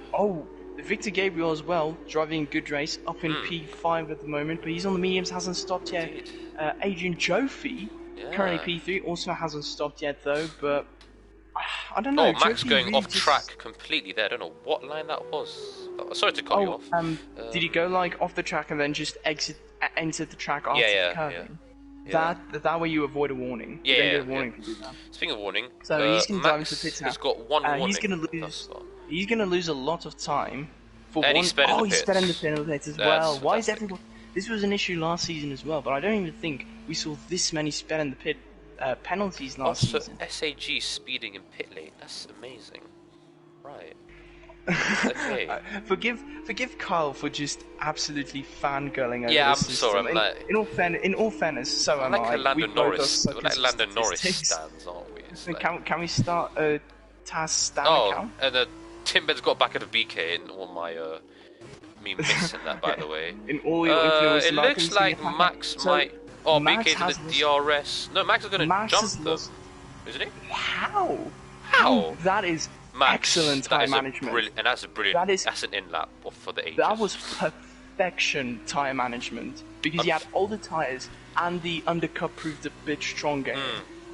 Victor Gabriel as well, driving a good race, up in P5 at the moment, but he's on the mediums, hasn't stopped yet. Adrian Joffy, currently P3, also hasn't stopped yet though, but I don't know. Oh, Max Joffy going really off track completely there. I don't know what line that was. Oh, sorry to cut you off. Did he go like off the track and then just enter the track after the curving? Yeah. That way you avoid a warning. Yeah, you don't get a warning if you do that. Speaking of warning, So he's going to dive Max into the pits now. has got one warning. He's going to lose a lot of time for and one. He sped in the pits as well. Why is everyone? This was an issue last season as well, but I don't even think we saw this many sped in the pit penalties last season. SAG speeding in pit lane. That's amazing. Right. Okay. Forgive Kyle for just absolutely fangirling over Yeah, the I'm system. sorry. I'm like, in all fairness, so am I. Like a Lando Norris. We're like Lando Norris stands, aren't we? It's like... Can we start a Taz stand account? And Tim Ben's got back at the BK in all my me missing that, by the way. In all your influence, it looks like Max might. Oh, Max BK's in the DRS. No, Max is going to jump them, isn't he? How? That is Max, excellent time management. And that's a brilliant. That's an in lap for the ages. That was perfection tyre management because he had all the tyres and the undercut proved a bit stronger,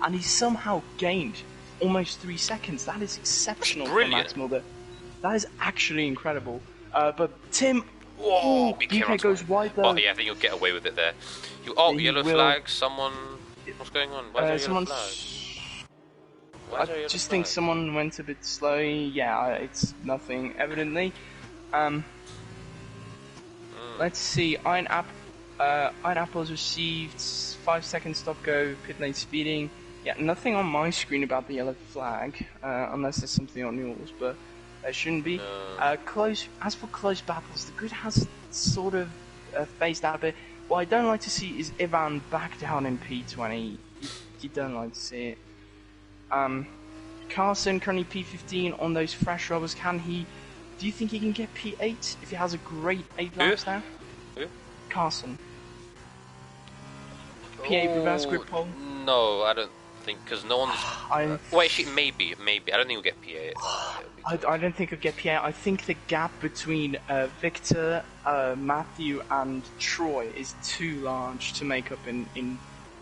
and he somehow gained almost 3 seconds. That is exceptional for Max Mulder. That is actually incredible. But Tim, BK goes wide though. Oh yeah, I think you'll get away with it there. Yellow flag. Someone. What's going on? Why is there yellow flag? I just think someone went a bit slow. Yeah, it's nothing, evidently. Let's see. Iron Apple's received 5 second stop go, pit lane speeding. Yeah, nothing on my screen about the yellow flag, unless there's something on yours, but there shouldn't be. As for close battles, the grid has sort of phased out a bit. What I don't like to see is Ivan back down in P20. You don't like to see it. Carson currently P15 on those fresh rubbers. Do you think he can get P8 if he has a great 8 laps now? Who? Carson. P8 reverse grip pole? No, I don't think, because no one's... Wait, actually, maybe. I don't think we'll get P8. I don't think he'll get P8. I think the gap between Victor, Matthew, and Troy is too large to make up in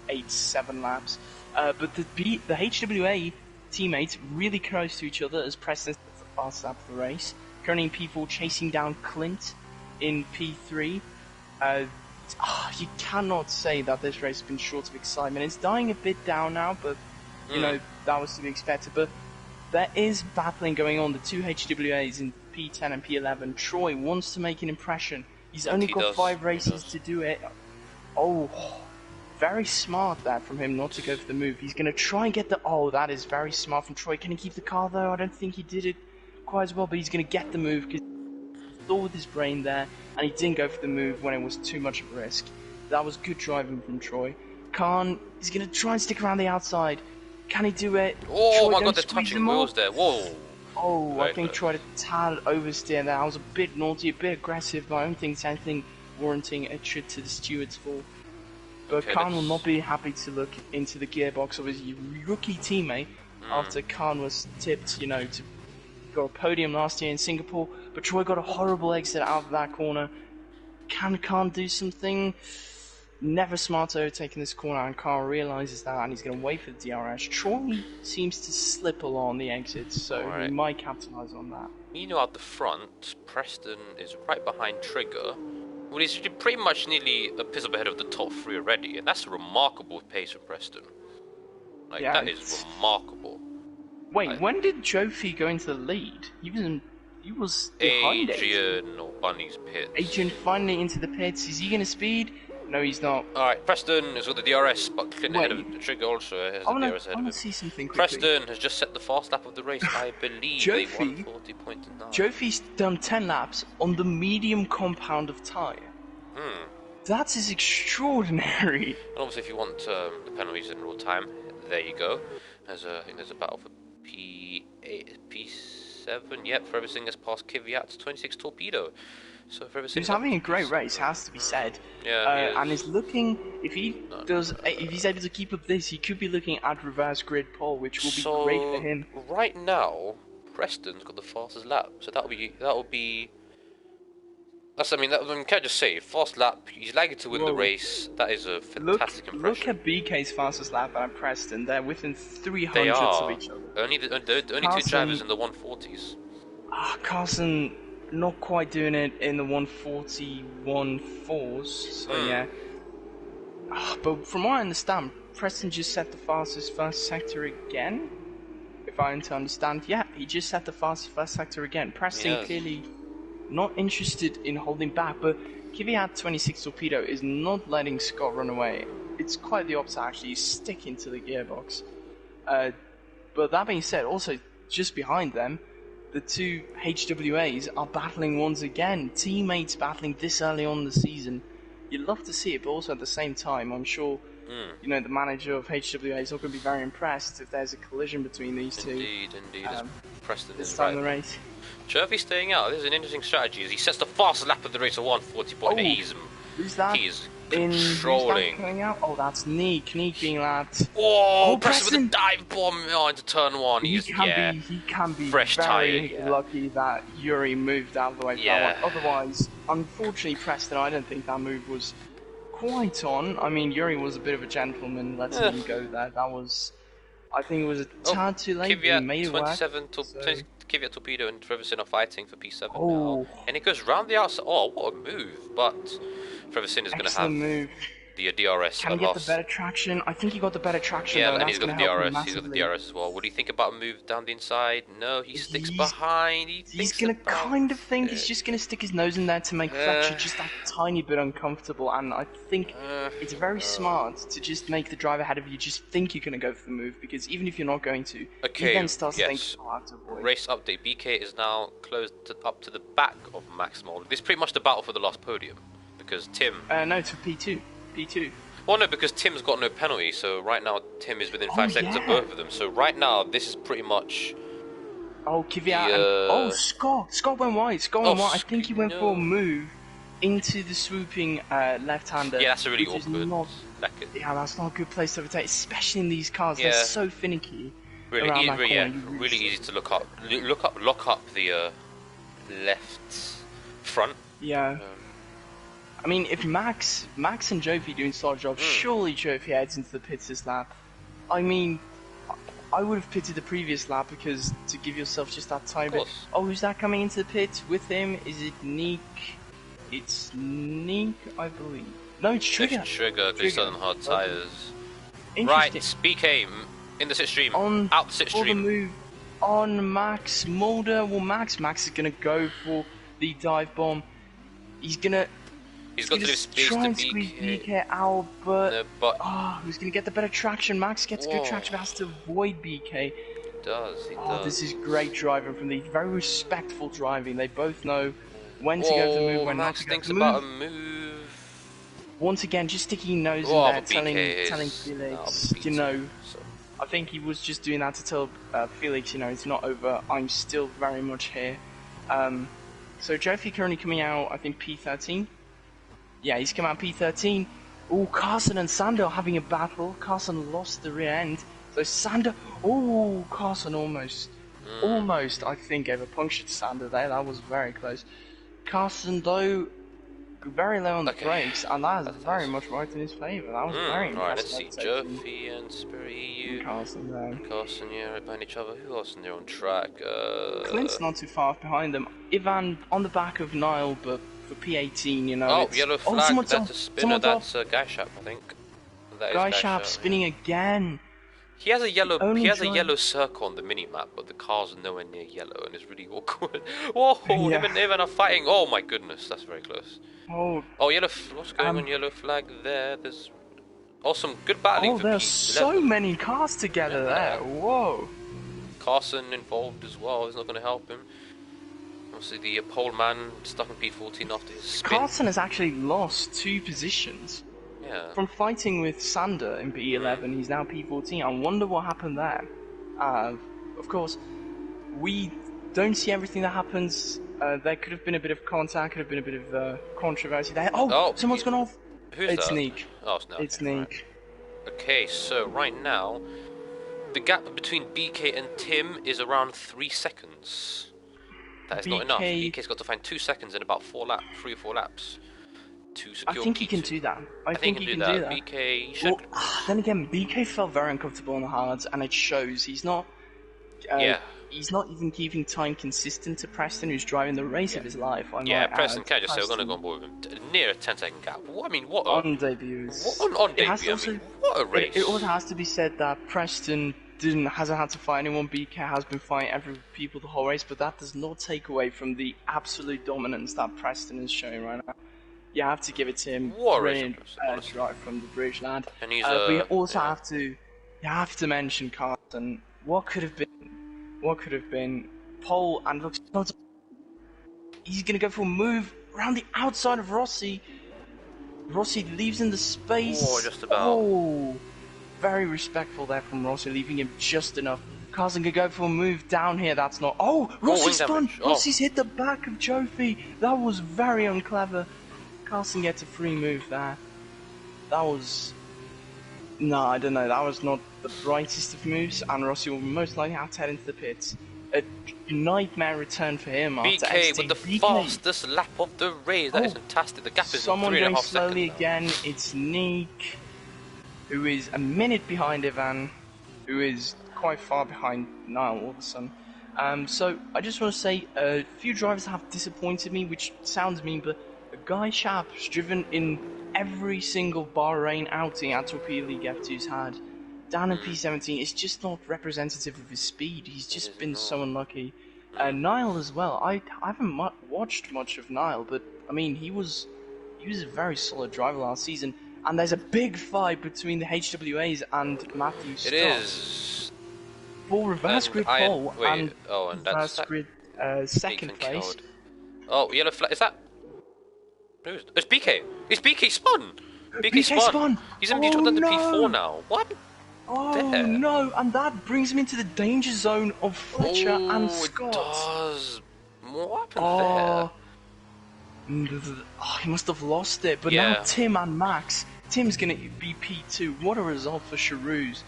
8-7 laps. But the HWA teammates really close to each other as Preston the fast lap of the race. Currently in P4, chasing down Clint in P3. You cannot say that this race has been short of excitement. It's dying a bit down now, but you know that was to be expected. But there is battling going on. The two HWAs in P10 and P11. Troy wants to make an impression. He's only got does. 5 races to do it. Oh, very smart that from him not to go for the move. He's going to try and get the... Oh, that is very smart from Troy. Can he keep the car though? I don't think he did it quite as well, but he's going to get the move because he thought with his brain there, and he didn't go for the move when it was too much of a risk. That was good driving from Troy. Khan is going to try and stick around the outside. Can he do it? Oh Troy, my god, they're touching wheels there. Whoa. Oh, Right, I think tried a tad oversteer there. I was a bit naughty, a bit aggressive, but I don't think it's anything warranting a trip to the stewards for. But Okay, Khan will not be happy to look into the gearbox of his rookie teammate after Khan was tipped, you know, to got a podium last year in Singapore. But Troy got a horrible exit out of that corner. Can Khan do something? Never smart overtaking this corner, and Khan realizes that, and he's going to wait for the DRS. Troy seems to slip along the exits, so he might capitalize on that. You know, at the front, Preston is right behind Trigger. Well, he's pretty much nearly a pixel ahead of the top 3 already, and that's a remarkable pace from Preston. Like, yeah, that is remarkable. Wait, when did Jofi go into the lead? He was behind Adrian or Bunny's pits. Adrian finally into the pits. Is he going to speed? No, he's not. Alright, Preston has got the DRS, but Clinton ahead of the Trigger also has the DRS ahead of him. See something quickly. Preston has just set the fast lap of the race, I believe. Jofi, 140.9. Jofi's done 10 laps on the medium compound of tyre. That is extraordinary. And obviously, if you want the penalties in real time, there you go. I think there's a battle for P8, P7. Yep, for everything that's past Kvyat's 26 Torpedo. So for everything, he's having a great race, has to be said. Yeah, and is looking. If he's able to keep up this, he could be looking at reverse grid pole, which will be great for him. Right now, Preston's got the fastest lap, so that will be. That's, I mean, can I just say, fast lap, he's likely to win the race. That is a fantastic impression. Look at BK's fastest lap at Preston. They're within 300 of each other. Only two drivers in the 140s. Carson not quite doing it in the 141 fours, so yeah. But from what I understand, Preston just set the fastest first sector again. If I understand, yeah, he just set the fastest first sector again. Preston clearly not interested in holding back, but Kvyat 26 Torpedo is not letting Scott run away. It's quite the opposite, actually. He's sticking to the gearbox. But that being said, also just behind them, the two HWAs are battling once again. Teammates battling this early on in the season. You'd love to see it, but also at the same time, I'm sure you know the manager of HWA is not going to be very impressed if there's a collision between these two. Indeed. Preston this is time right. of the race. Jovi's staying out. This is an interesting strategy. As he sets the fastest lap of the race at 140.8. Who's that? He is controlling. Coming out? Oh, that's Neek. Neek being lapped. Oh, Preston with a dive bomb into turn 1. He can be fresh very tire, lucky that Yuri moved out of the way for that one. Otherwise, unfortunately, Preston, I don't think that move was quite on. I mean, Yuri was a bit of a gentleman, letting him go there. That was, I think it was a tad too late. Kvyat, he made it 27 Kvyat Torpedo and Trevisan are fighting for P7 now. And it goes round the outside. Oh, what a move. But Trevisan is going to have the DRS. Can he get the better traction? I think he got the better traction. Yeah, though, and he's got the DRS. He's got the massively. DRS as well. Would he think about a move down the inside? No, he sticks behind. He's going to kind of think he's just going to stick his nose in there to make Fletcher just that tiny bit uncomfortable. And I think it's very smart to just make the driver ahead of you just think you're going to go for the move, because even if you're not going to, he then starts thinking, oh, I have to avoid. Race update. BK is now closed up to the back of Maximal. This is pretty much the battle for the last podium, because Tim... no, to P2. P2. Well, no, because Tim's got no penalty, so right now Tim is within 5 seconds of both of them. So right now, this is pretty much... Oh, Kvyat Scott! Scott went wide, I think he went for a move into the swooping left-hander. Yeah, that's a really awkward... Yeah, that's not a good place to overtake, especially in these cars. They're so finicky. Really easy to look up the left front. Yeah. I mean, if Max and Jofi doing solid job, surely Jofi heads into the pits this lap. I mean, I would have pitted the previous lap because to give yourself just that time. Oh, who's that coming into the pit with him? Is it Neek? It's Neek, I believe. No, it's Trigger. It's Trigger, because he's on hard tyres. Right, BK in the slipstream. Out the slipstream. on Max Mulder. Well, Max is gonna go for the dive bomb. He's gonna got to leave space try to and squeeze BK. BK out, but No, but who's gonna get the better traction? Max gets good Whoa. traction, but has to avoid BK. He does. This is great driving from the very respectful driving. They both know when to go for the move, when not Max to go thinks for the about move. a move. Once again, just sticking nose in Oh, there, but telling BK is Felix, now you know. beaten, so. I think he was just doing that to tell Felix, you know, it's not over. I'm still very much here. So Jofi currently coming out, I think P13. Yeah, he's come out P13. Oh, Carson and Sander are having a battle. Carson lost the rear end. So Sander, Carson almost, I think, gave a puncture to Sander there. That was very close. Carson, though, very low on the brakes, and that is very much right in his favour. That was very impressive. Alright, let's see. Jofi and Spirit EU. Carson there. Carson, yeah, right behind each other. Who else in there on track? Clint's not too far behind them. Ivan on the back of Niall, but for P18, you know. Oh, yellow flag. That's a spinner. That's Guy Gaishap, I think. Shap spinning again. He has a yellow. He has a yellow circle on the mini map, but the car's nowhere near yellow, and it's really awkward. Whoa! Him and Ivan are fighting. Oh my goodness, that's very close. Oh, yellow. What's going on? Yellow flag there. There's some good battling. For there's P11. so many cars together there. Whoa. Carson involved as well. He's not going to help him. Obviously, the pole man stuck in P14 after his spin. Carson has actually lost 2 positions. Yeah. From fighting with Sander in P11, he's now P14. I wonder what happened there. Of course, we don't see everything that happens. There could have been a bit of contact, could have been a bit of controversy there. Oh, someone's gone off. Who's that? Neek. Oh, it's Neek. Right. Okay, so right now, the gap between BK and Tim is around 3 seconds. That is not enough. BK's got to find 2 seconds in about 3 or 4 laps. To secure I think P2. he can do that. I think he can do that. BK should. Well, then again, BK felt very uncomfortable on the hards, and it shows. He's not. He's not even keeping time consistent to Preston, who's driving the race of his life. Preston, can I just say, we're going to go on board with him. Near a 10-second gap. What on debuts. On debut, what a race. It also has to be said that Preston hasn't had to fight anyone. BK has been fighting every people the whole race, but that does not take away from the absolute dominance that Preston is showing right now. You have to give it to him. Brilliant drive from the British lad. And he's, but you also have to mention Carson. What could have been? Pole, and looks. He's gonna go for a move around the outside of Rossi. Rossi leaves in the space. Oh, just about. Oh, very respectful there from Rossi, leaving him just enough. Carson could go for a move down here. That's not. Oh, Rossi spun. Rossi's hit the back of Jofi. That was very unclever. Carson gets a free move there. That was... No, I don't know. That was not the brightest of moves, and Rossi will most likely have to head into the pits. A nightmare return for him after BK with the fastest lap of the race. That is fantastic. The gap is 3.5 seconds. Someone going slowly again. It's Neek, who is a minute behind Ivan, who is quite far behind Niall all of a sudden. So I just want to say a few drivers have disappointed me, which sounds mean, but Guy Sharp's driven in every single Bahrain outing at Torpedo League F2's had. Down in P17, it's just not representative of his speed. He's just been so unlucky. Niall as well. I haven't watched much of Niall, but I mean he was a very solid driver last season. And there's a big fight between the HWAs and Matthew Stott. It is. For reverse grid pole and that's grid second place. Killed. Oh, yellow flag. Is that? It's BK. It's BK spun. BK spun. He's in under P4 now. What happened? Oh there? No! And that brings him into the danger zone of Fletcher and Scott. It does. What happened there? Oh, he must have lost it. But now Tim and Max. Tim's gonna be P2. What a result for Charouz.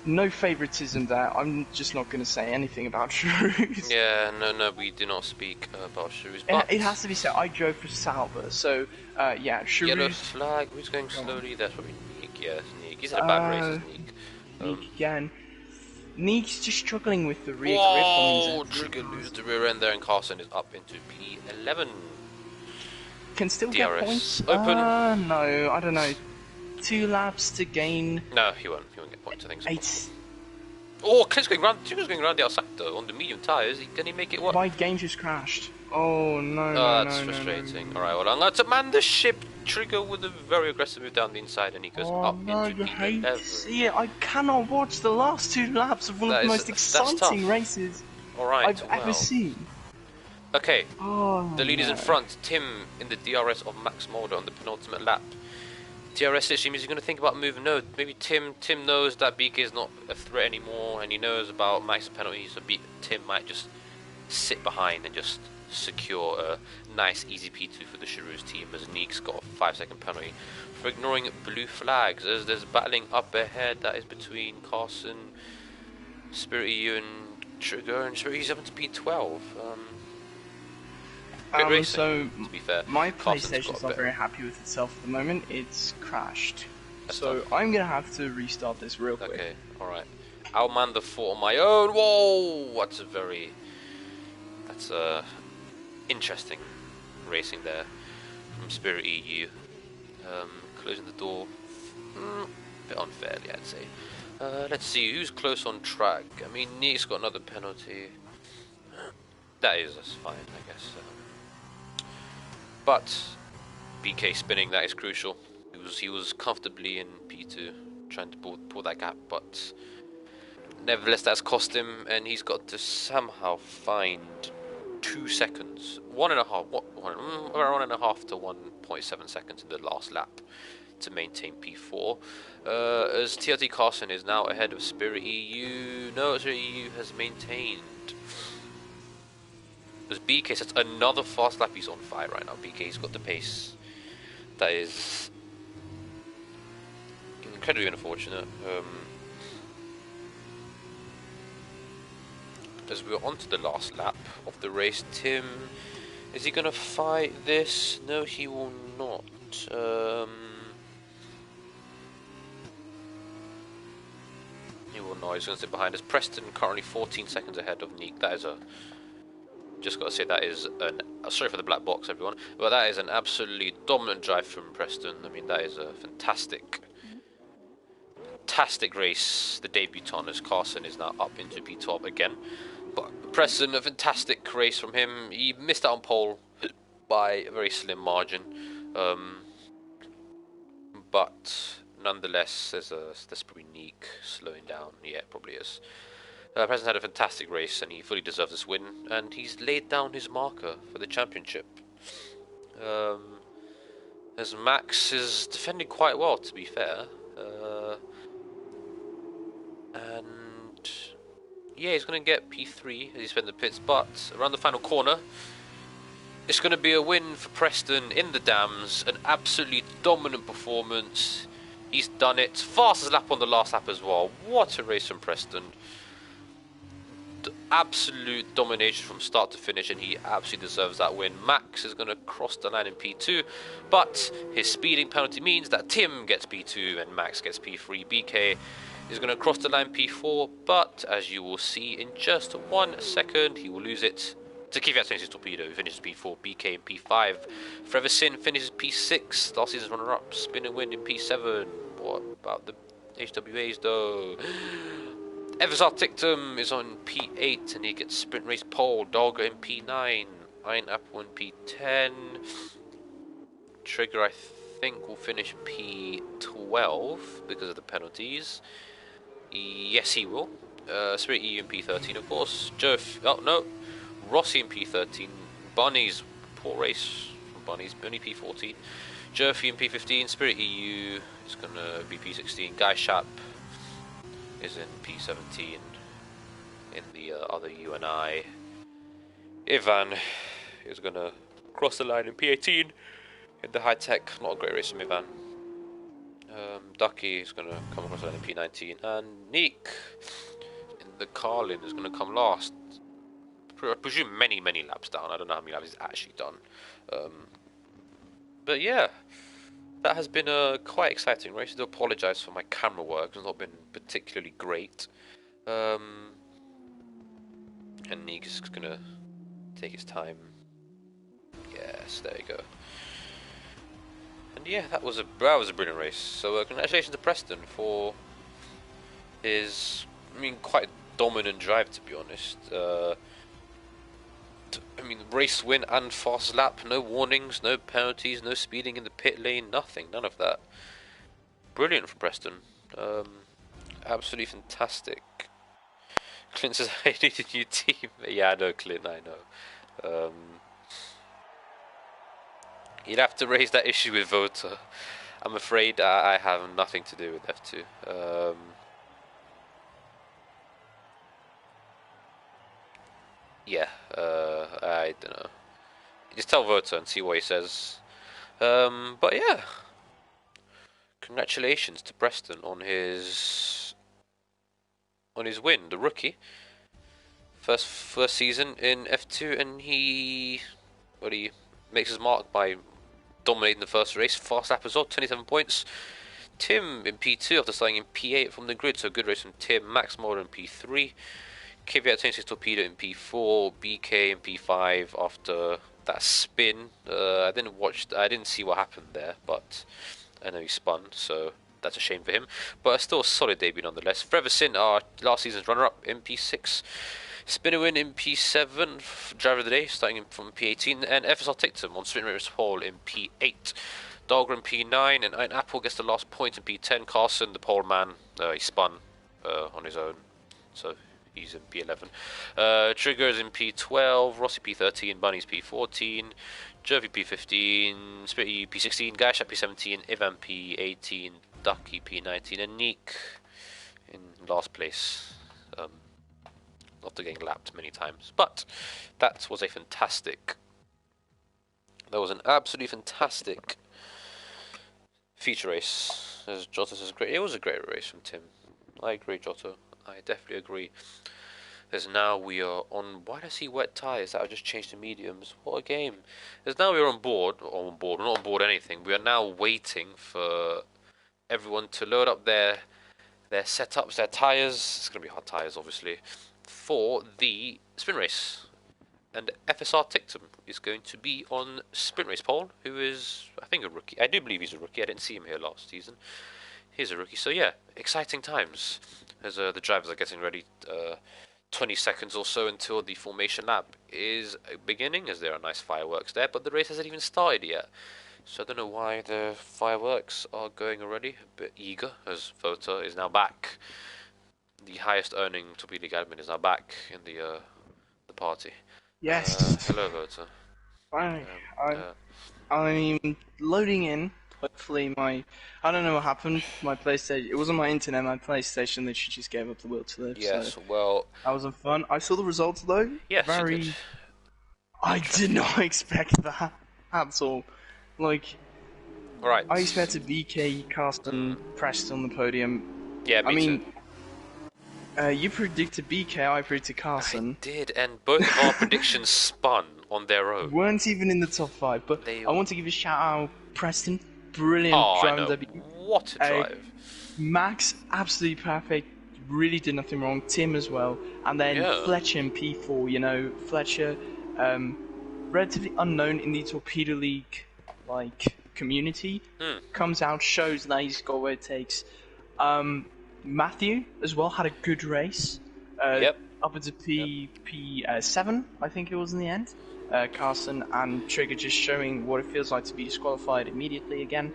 No favoritism there. I'm just not going to say anything about Charouz. Yeah, no, we do not speak about Charouz. It has to be said, I drove for Salva, so Charouz... Yellow flag, who's going slowly? That's probably Neek, yes, Neek. He's in a bad race, Neek. Neek again. Neek's just struggling with the rear grip on these Trigger loses the rear end there, and Carson is up into P11. Can still DRS. Get points? Open. No, I don't know. 2 laps to gain... No, he won't get points, I think so. Oh, Clint's going around the outside though on the medium tyres. Can he make it work? My game just crashed. Oh no, Oh, no, that's no, frustrating. no, no. Alright, well, I'm going to man the ship. Trigger with a very aggressive move down the inside, and he goes Oh up no, into you hate to P11. see it. I cannot watch the last 2 laps of one of the most That's exciting tough. races Alright, I've ever seen. Okay, Oh, the lead is no. in front. Tim in the DRS of Max Mulder on the penultimate lap. DRS literally means he's going to think about moving. No, maybe Tim knows that BK is not a threat anymore, and he knows about Max's penalty, so Tim might just sit behind and just secure a nice easy P2 for the Shiru's team, as Neek's got a 5-second penalty for ignoring blue flags. As there's battling up ahead that is between Carson, Spirit EU and Trigger, and Spirit EU's up into P12. Great racing, so to be fair. my Carson's PlayStation's got a not bit- very happy with itself at the moment. It's crashed. That's So tough. I'm gonna have to restart this real quick. Okay, alright. I'll man the fort on my own. Whoa! That's interesting racing there from Spirit EU. Closing the door. A bit unfairly, I'd say. Let's see, who's close on track? I mean, Neek's got another penalty. That's fine, I guess. But BK spinning, that is crucial. He was comfortably in P2, trying to pull that gap, but nevertheless that's cost him, and he's got to somehow find 2 seconds, around 1.5 to 1.7 seconds in the last lap to maintain P4. As TRT Carson is now ahead of Spirit EU. No, Spirit EU has maintained. As BK sets another fast lap, he's on fire right now. BK's got the pace. That is incredibly unfortunate. As we're on to the last lap of the race, Tim, is he going to fight this? No, he will not. He will not. He's going to sit behind us. Preston currently 14 seconds ahead of Neek. That is a... Just got to say, that is an... sorry for the black box, everyone. But that is an absolutely dominant drive from Preston. I mean, that is a fantastic race. The debutant as Carson is now up into P12 again. But Preston, a fantastic race from him. He missed out on pole by a very slim margin. But nonetheless, there's probably Neek slowing down. Yeah, it probably is. Preston had a fantastic race, and he fully deserves this win. And he's laid down his marker for the championship. As Max is defending quite well, to be fair. And yeah, he's going to get P3 as he spent the pits. But around the final corner, it's going to be a win for Preston in the dams. An absolutely dominant performance. He's done it. Fastest lap on the last lap as well. What a race from Preston. Absolute domination from start to finish, and he absolutely deserves that win. Max is going to cross the line in P2, but his speeding penalty means that Tim gets P2 and Max gets P3. BK is going to cross the line P4, but as you will see in just 1 second, he will lose it to Kvyat Torpedo, who finishes P4, BK in P5. Forever Sin finishes P6, last season's runner-up. Spin and Win in P7. What about the HWAs though? Eversar Tictum is on P8 and he gets sprint race pole. Dogger in P9. Iron Apple in P10. Trigger, I think, will finish P12 because of the penalties. Yes, he will. Spirit EU in P13, of course. Rossi in P13. Bunny's poor race from Bunny's only P14. Jerfy in P15. Spirit EU is going to be P16. Guy Shap is in P17 in the other UNI. Ivan is going to cross the line in P18 in the high tech. Not a great race from Ivan. Ducky is going to come across the line in P19, and Neek in the Carlin is going to come last. I presume many laps down. I don't know how many laps he's actually done. But yeah, that has been a quite exciting race. I do apologise for my camera work. It's not been particularly great. And Neek is going to take his time. Yes, there you go. And yeah, that was a brilliant race. So congratulations to Preston for his I mean, quite dominant drive, to be honest. I mean, race win and fast lap, no warnings, no penalties, no speeding in the pit lane, nothing, none of that. Brilliant for Preston. Absolutely fantastic. Clint says, I need a new team. Yeah, I know, Clint, I know. You'd have to raise that issue with Vota. I'm afraid I have nothing to do with F2. Yeah, I don't know. Just tell Vota and see what he says. But yeah, congratulations to Preston on his win, the rookie. First season in F2, and he makes his mark by dominating the first race. Fast lap as well, 27 points. Tim in P2 after starting in P8 from the grid, so good race from Tim. Max Moore in P3. Kvyat 26 Torpedo in P4. BK in P5 after that spin. I didn't see what happened there, but I know he spun, so that's a shame for him. But still a solid debut nonetheless. Freversin, our last season's runner-up in P6. Spinner win in P7, driver of the day, starting from P18, and FSR Tictum on sprint race pole in P8. Dahlgren P9, and Apple gets the last point in P10. Carson, the pole man, he spun on his own, so he's in P11. Triggers in P12, Rossi P13, Bunny's P14, Jervy P15, Spitty P16, Gash at P17, Ivan P18, Ducky P19, and Neek in last place. After getting lapped many times, but that was an absolutely fantastic feature race. As Jota says, great. It was a great race from Tim. I agree, Jota. I definitely agree. As now we are on. Why did I see wet tyres? That I just changed to mediums. What a game! As now we are on board. We're not on board anything. We are now waiting for everyone to load up their setups, their tyres. It's gonna be hot tyres, obviously, for the sprint race. And FSR Tictum is going to be on sprint race pole, who is, I think, a rookie. I do believe he's a rookie. I didn't see him here last season. He's a rookie. So yeah, exciting times as the drivers are getting ready. 20 seconds or so until the formation lap is beginning, as there are nice fireworks there, but the race hasn't even started yet. So I don't know why the fireworks are going already. A bit eager, as Vota is now back. The highest earning Torpedo League admin is now back in the party. Yes. Hello, Vota. I'm loading in. Hopefully I don't know what happened. My PlayStation, it wasn't my internet, my PlayStation literally just gave up the will to live. Yes, so well, that wasn't fun. I saw the results though. Yes, you did. I did not expect that at all. Like, right. I expected BK, Carsten, Preston on the podium. Yeah, me too. You predicted BK, I predicted Carson. I did, and both of our predictions spun on their own. Weren't even in the top 5, but I want to give a shout out, Preston. Brilliant driving debut. What a drive. Max, absolutely perfect. Really did nothing wrong. Tim as well. And then Fletcher in P4, you know. Fletcher, relatively unknown in the Torpedo League, community. Comes out, shows that he's got what it takes. Matthew, as well, had a good race. Up into P7, I think it was in the end. Carson and Trigger just showing what it feels like to be disqualified immediately again.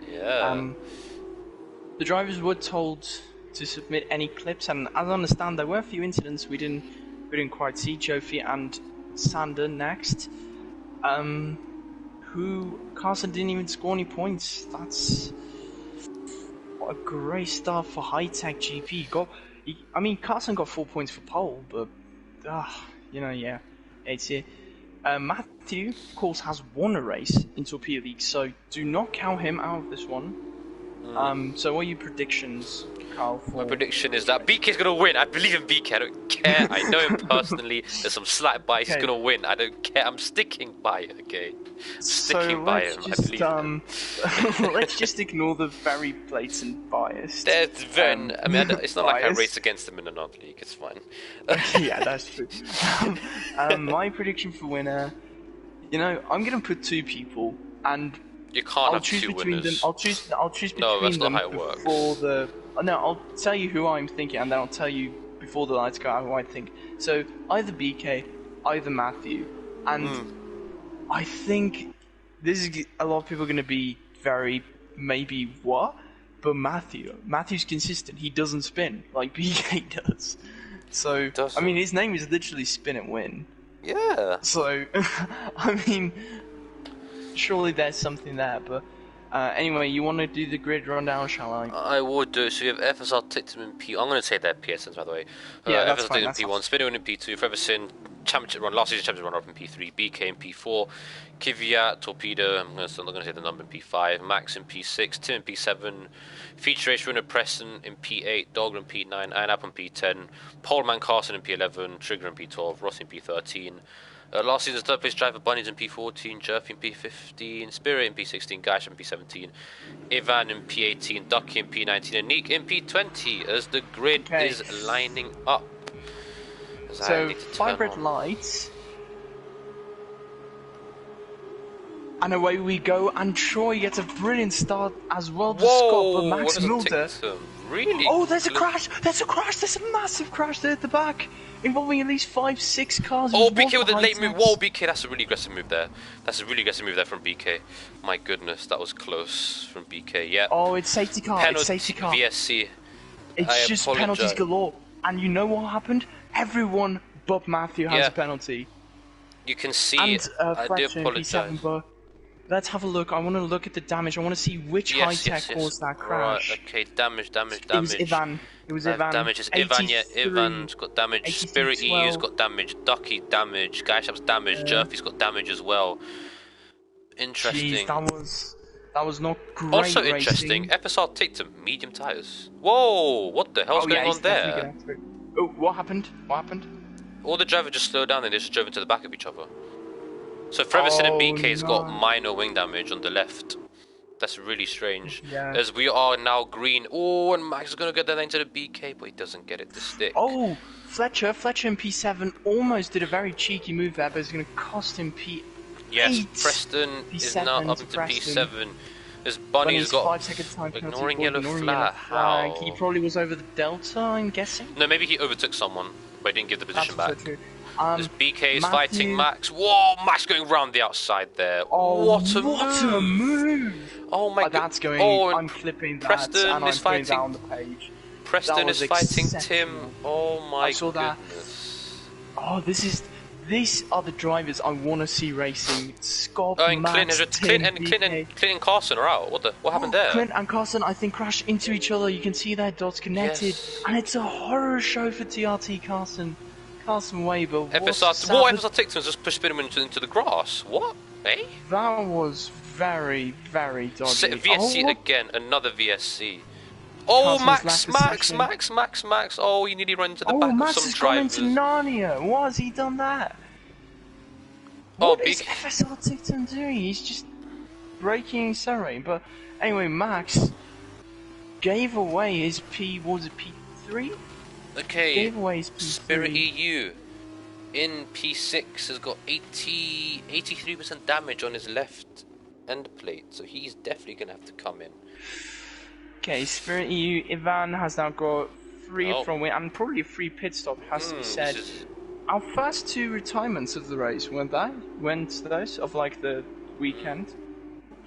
The drivers were told to submit any clips, and as I understand, there were a few incidents we didn't quite see. Jofi and Sander next, who Carson didn't even score any points. That's what a great start for High Tech GP. Carson got 4 points for pole, but it's it. Matthew, of course, has won a race in Torpedo League, so do not count him out of this one. So what are your predictions, Carl? My prediction is that BK is going to win. I believe in BK. I don't care. I know him personally. There's some slight bias. He's going to win. I don't care. I'm sticking by it, okay? Sticking by him. I believe in him. Let's just ignore the very blatant bias. It's not like I race against him in another league. It's fine. Yeah, that's true. My prediction for winner, I'm going to put 2 people, and you can't have 2 winners. I'll choose between them. No, that's not how it works. I'll tell you who I'm thinking, and then I'll tell you before the lights go out, I think. So either BK, either Matthew, and I think this is a lot of people are going to be very maybe what, but Matthew's consistent. He doesn't spin like BK does. So I mean, his name is literally Spin and Win. Yeah. So I mean, surely there's something there, but. Anyway, you want to do the grid rundown, shall I? I would do. So we have FSR Tictum in P. I'm going to say they're PSNs, by the way. Yeah, that's FSR fine. Tictum in P1, Spinner in P2, Freversin, Championship run, last season Championship runner up in P3, BK in P4, Kvyat, Torpedo, I'm not going to say the number in P5, Max in P6, Tim in P7, Feature Race Runner Preston in P8, Dogger in P9, Ironap in P10, Poleman Carson in P11, Trigger in P12, Ross in P13. Last season's third place driver Bunnies in P14, Jerf in P15, Spirit in P16, Gash in P17, Ivan in P18, Ducky in P19, and Neek in P20 as the grid is lining up. So, 5 red lights. And away we go, and Troy gets a brilliant start as well to Scott, but Max Mulder... Really? Oh, there's a crash! There's a crash! There's a massive crash there at the back, involving at least 5-6 cars. Oh, BK with a late move. Whoa, BK, that's a really aggressive move there. That's a really aggressive move there from BK. My goodness, that was close from BK. Yeah. Oh, it's safety car. Penalty, it's safety car. VSC. It's just penalties galore. And you know what happened? Everyone but Matthew has a penalty. You can see and, it. I do apologise. Let's have a look. I want to look at the damage. I want to see which high-tech caused that crash. Right, okay, damage. It was Ivan. It was Ivan. Damage is Ivan, yeah. Ivan's got damage. Spirit EU's got damage. Ducky damage. Guyshap's damage. Jerfy's got damage as well. Interesting. Jeez, that was not great. Also interesting, FSR Tictum, medium tyres. Whoa, what the hell's going on there? Oh, what happened? What happened? All the drivers just slowed down and they just drove into the back of each other. So Freverson and BK's got minor wing damage on the left. That's really strange. Yeah. As we are now green. Oh, and Max is going to get that into the BK, but he doesn't get it to stick. Oh, Fletcher in P7 almost did a very cheeky move there, but it's going to cost him P8. Yes, Preston is now up to P7. As Bunny's got 5 second time ignoring yellow flag. How? He probably was over the delta, I'm guessing. No, maybe he overtook someone, but he didn't give the position back. True. As BK is fighting Max. Whoa, Max going round the outside there. Oh, what a move! Oh my god. That's going. I'm flipping that. Preston and I'm is fighting down the page. Preston is fighting Tim. Oh my goodness. Oh, these are the drivers I want to see racing. Scott, Max, Clint and Carson are out. What happened there? Clint and Carson, I think, crashed into each other. You can see their dots connected, and it's a horror show for TRT Carson Weber. FSR Tictum's just pushed him into the grass. What? Eh? That was very, very dodgy. VSC again, another VSC. Oh, Max! Oh, you nearly run into the back Max of some has drivers. Gone into Narnia. Why has he done that? What is FSR Tictum doing? He's just breaking accelerating. But anyway, Max gave away his P3? Okay, gave away his P3. Spirit EU in P6 has got 83% damage on his left end plate, so he's definitely going to have to come in. Okay, Spirit EU, Ivan has now got 3 from win, and probably a free pit stop, has to be said. Our first 2 retirements of the race, weren't those? Of like the weekend?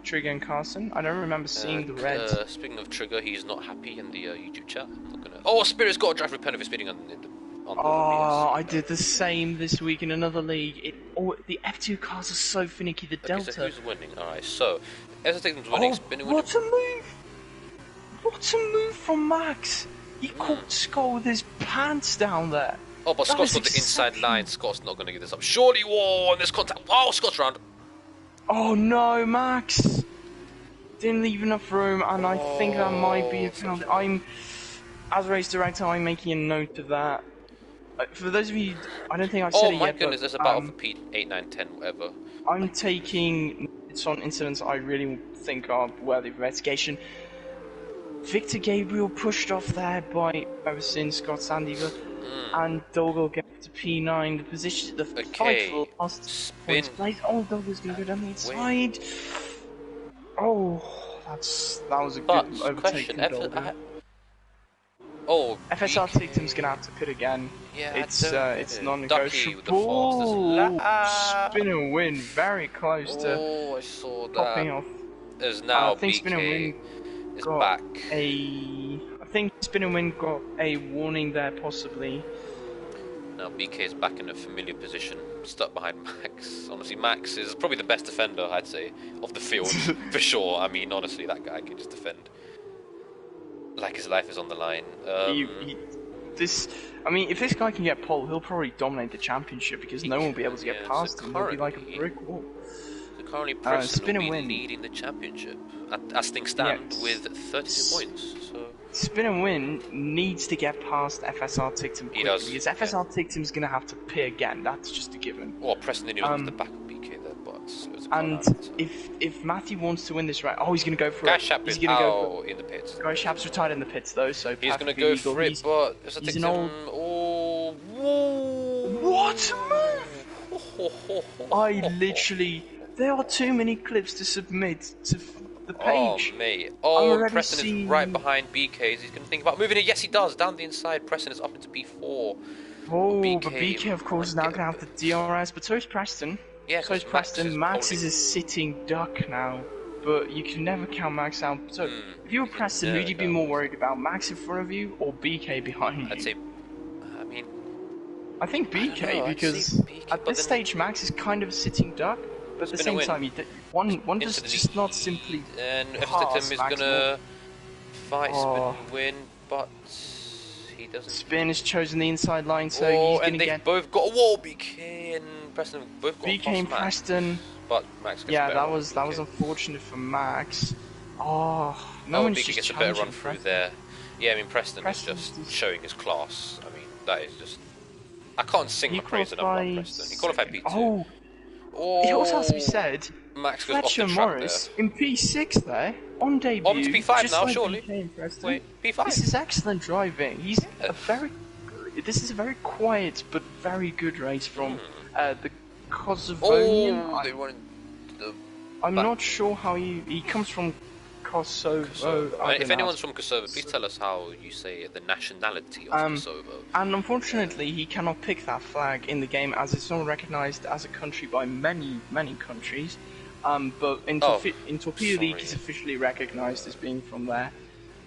Trigger and Carson? I don't remember seeing the red. Speaking of Trigger, he's not happy in the YouTube chat. Oh, Spirit's got a drive with penalty speeding on the I did the same this week in another league. The F2 cars are so finicky, the Delta. So who's winning? Alright, so Tictum's winning, Spinning winning. What a move! What a move from Max! He caught Scott with his pants down there. Oh, but Scott's got the inside line. Scott's not going to give this up. Surely, whoa, and there's contact. Oh, Scott's round. Oh no, Max! Didn't leave enough room, and I think that might be a penalty. As a race director, I'm making a note of that. For those of you, I don't think I've said it yet. Oh my goodness, there's a battle for P8, 9, 10, whatever. I'm taking it's on incidents I really think are worthy of investigation. Victor Gabriel pushed off there by Everson, Scott Sandiver, and Doggle gets to P9. The position, the fight for last points place. Oh, Doggle's going to go down the inside. Oh, that was a good overtaking. Oh, FSR BK. Tictum's gonna have to pit again. Yeah, It's Ducky non-negotiable. with the fastest lap. Spin and win, very close to Oh, I saw that. popping off. As I now think Spin and BK Win is got back. I think Spin and Win got a warning there, possibly. Now BK is back in a familiar position, stuck behind Max. Honestly, Max is probably the best defender, I'd say, of the field, for sure. I mean, honestly, that guy can just defend like his life is on the line. If this guy can get pole, he'll probably dominate the championship because no one will be able to get past him. He'll be like a brick wall. So currently, Preston Spin will and be Win leading the championship as things stand with 32 points. So Spin and Win needs to get past FSR Tictum quickly because FSR Tictum's going to have to pit again. That's just a given. Well, Preston nearly went to the back of BK there, but it was a and if Matthew wants to win this race, he's going to go for it. He's going to go in the pits. Guy Shap's retired in the pits though, so he's going to go for it. But he's an old. Oh, what a move! I literally. There are too many clips to submit to the page. Oh, mate. Oh, Preston is right behind BK. He's going to think about moving it. Yes, he does. Down the inside. Preston is up into P4. Oh, but BK, of course, is now going to have the DRS. But so is Preston. Yeah, so is Preston. Max is a sitting duck now. But you can never count Max out. So, if you were Preston, who'd you be more worried about? Max in front of you or BK behind you? I'd say... I think BK, because at this stage, Max is kind of a sitting duck. But at the same time, one does just not simply and Tictum is gonna fight Spin and Win, but he doesn't. Spin has chosen the inside line, so he's gonna get. Both got a wall. BK and Preston both got BK and Preston. But Max gets that was unfortunate for Max. No one's BK just gets a better run through there. Yeah, I mean Preston is just showing his class. I mean that is just. I can't sing my praise enough about Preston. He qualified P2. It also has to be said, Max goes Fletcher off the track Morris in P6 there, on debut. On to P5 now, like surely. Wait, P5? This is excellent driving. This is a very quiet but very good race from the Kosovonian. I'm not sure how he comes from Kosovo. If anyone's from Kosovo, please tell us how you say the nationality of Kosovo. And unfortunately, he cannot pick that flag in the game as it's not recognized as a country by many countries. But in Torpedo League, he's officially recognized as being from there.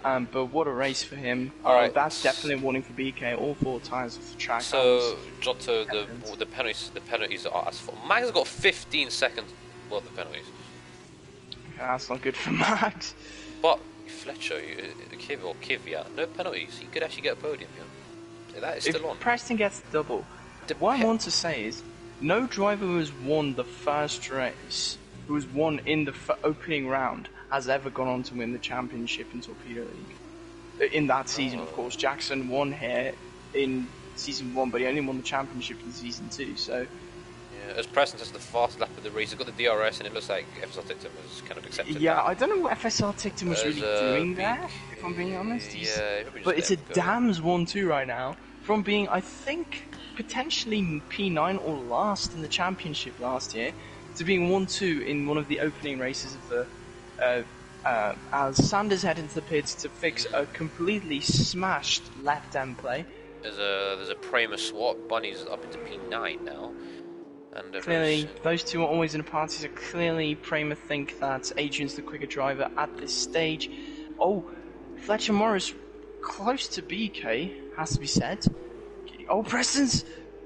But what a race for him! That's definitely a warning for BK. All 4 tires off the track. So Giotto, the penalties are as for Max has got 15 seconds. Well, the penalties. That's not good for Max. But Fletcher, Kivia, no penalties. He could actually get a podium. Yeah. That is still on. Preston gets double. What I want to say is, no driver who has won the first race, who has won in the opening round, has ever gone on to win the championship in Torpedo League. In that season, of course, Jackson won here in season 1, but he only won the championship in season 2. So. As Preston has the fast lap of the race, he's got the DRS, and it looks like FSR Tictum was kind of accepted. Yeah, I don't know what FSR Tictum was really doing there, if I'm being honest. But it's a damns 1-2 right now, from being, I think, potentially P9 or last in the championship last year, to being 1-2 in one of the opening races of the. As Sanders head into the pits to fix a completely smashed left end play. There's a Prima swap. Bunny's up into P9 now. And clearly, those two are always in a party, so clearly Prima think that Adrian's the quicker driver at this stage. Fletcher Morris close to BK, has to be said.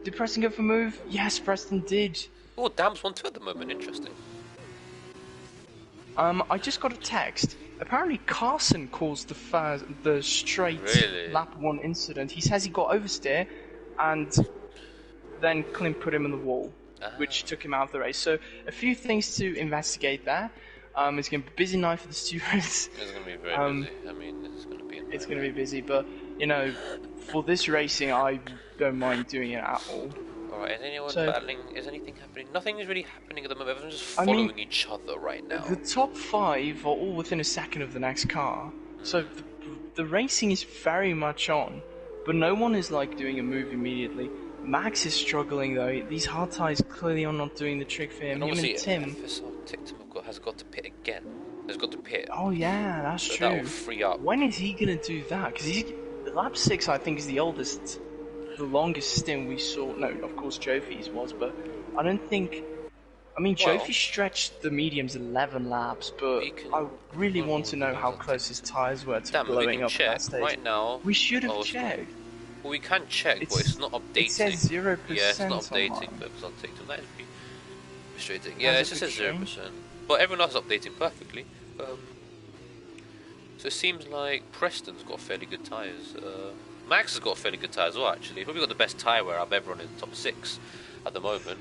Did Preston go for move? Yes, Preston did. Dam's 1-2 at the moment, interesting. I just got a text. Apparently Carson caused the straight lap 1 incident. He says he got oversteer, and then Clint put him in the wall. Which took him out of the race. So a few things to investigate there. It's going to be a busy night for the stewards. It's going to be very busy. I mean, it's going to be busy, but for this racing, I don't mind doing it at all. Alright, is anyone battling? Is anything happening? Nothing is really happening at the moment. Everyone's just following each other right now. The top 5 are all within a second of the next car. So the racing is very much on, but no one is doing a move immediately. Max is struggling though. These hard tires clearly are not doing the trick for him. And Him and Tim. Tictum has got to pit again. Has got to pit. Oh yeah, that's true. That will free up. When is he gonna do that? Because lap 6, I think, is the oldest, the longest stint we saw. No, of course, Jofi's was, but I don't think. I mean, Well, Jofi stretched the mediums 11 laps, but I really want to know how close his tyres were to damn, we blowing can up at check that stage. right now. We should have Oh, it's not. checked. Well, we can check, but it's not updating. It says 0%. Yeah, it's not updating, online. but it's updating. That is pretty frustrating. Yeah, it just says 0%. But everyone else is updating perfectly. So it seems like Preston's got fairly good tyres. Max has got fairly good tyres as well, actually. He's probably got the best tyre wear I've ever run in the top 6 at the moment.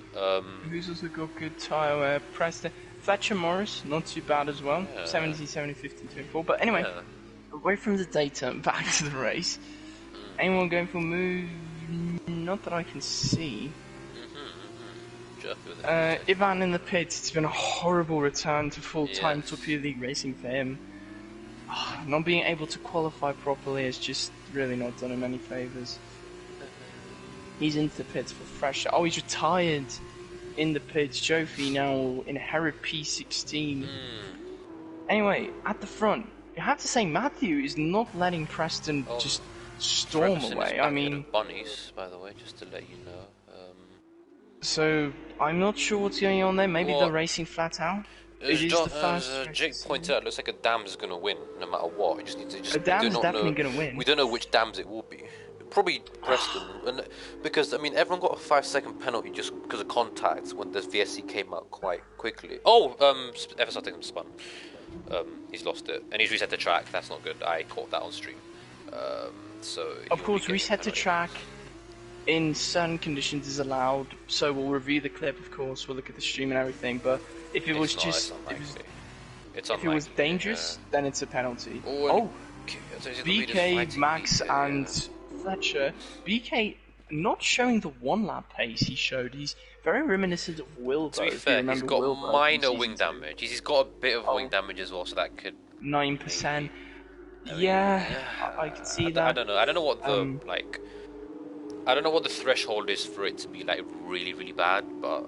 Who's also got good tyre wear? Preston. Fletcher Morris, not too bad as well. Yeah. 70, 70, 50, 24. But anyway, away from the data, back to the race. Anyone going for move? Not that I can see. Ivan in the pits. It's been a horrible return to full-time Torpedo League racing for him. Not being able to qualify properly has just really not done him any favours. He's into the pits for fresh. Oh, he's retired in the pits. Jofi now inherit P16. Anyway, at the front, you have to say Matthew is not letting Preston just storm away. I mean, bunnies, by the way, just to let you know. So I'm not sure what's going on there. Maybe they're racing flat out. As Jake pointed out, it looks like a Dams is going to win no matter what. A Dams is definitely going to win. We don't know which Dams it will be. Probably Preston, and because I mean everyone got a 5-second penalty just because of contact when the VSC came out quite quickly. Oh, Eversart spun. He's lost it and he's reset the track. That's not good. I caught that on stream. So of course, reset the track in certain conditions is allowed. So we'll review the clip, of course. We'll look at the stream and everything. But if it was if it was dangerous, then it's a penalty. BK, Max, and Fletcher. BK not showing the 1 lap pace he showed. He's very reminiscent of Wilbur. To be fair, he's got minor wing damage. He's got a bit of wing damage as well, so that could 9%. Yeah, I can see that. I don't know. I don't know what the I don't know what the threshold is for it to be like really, really bad, but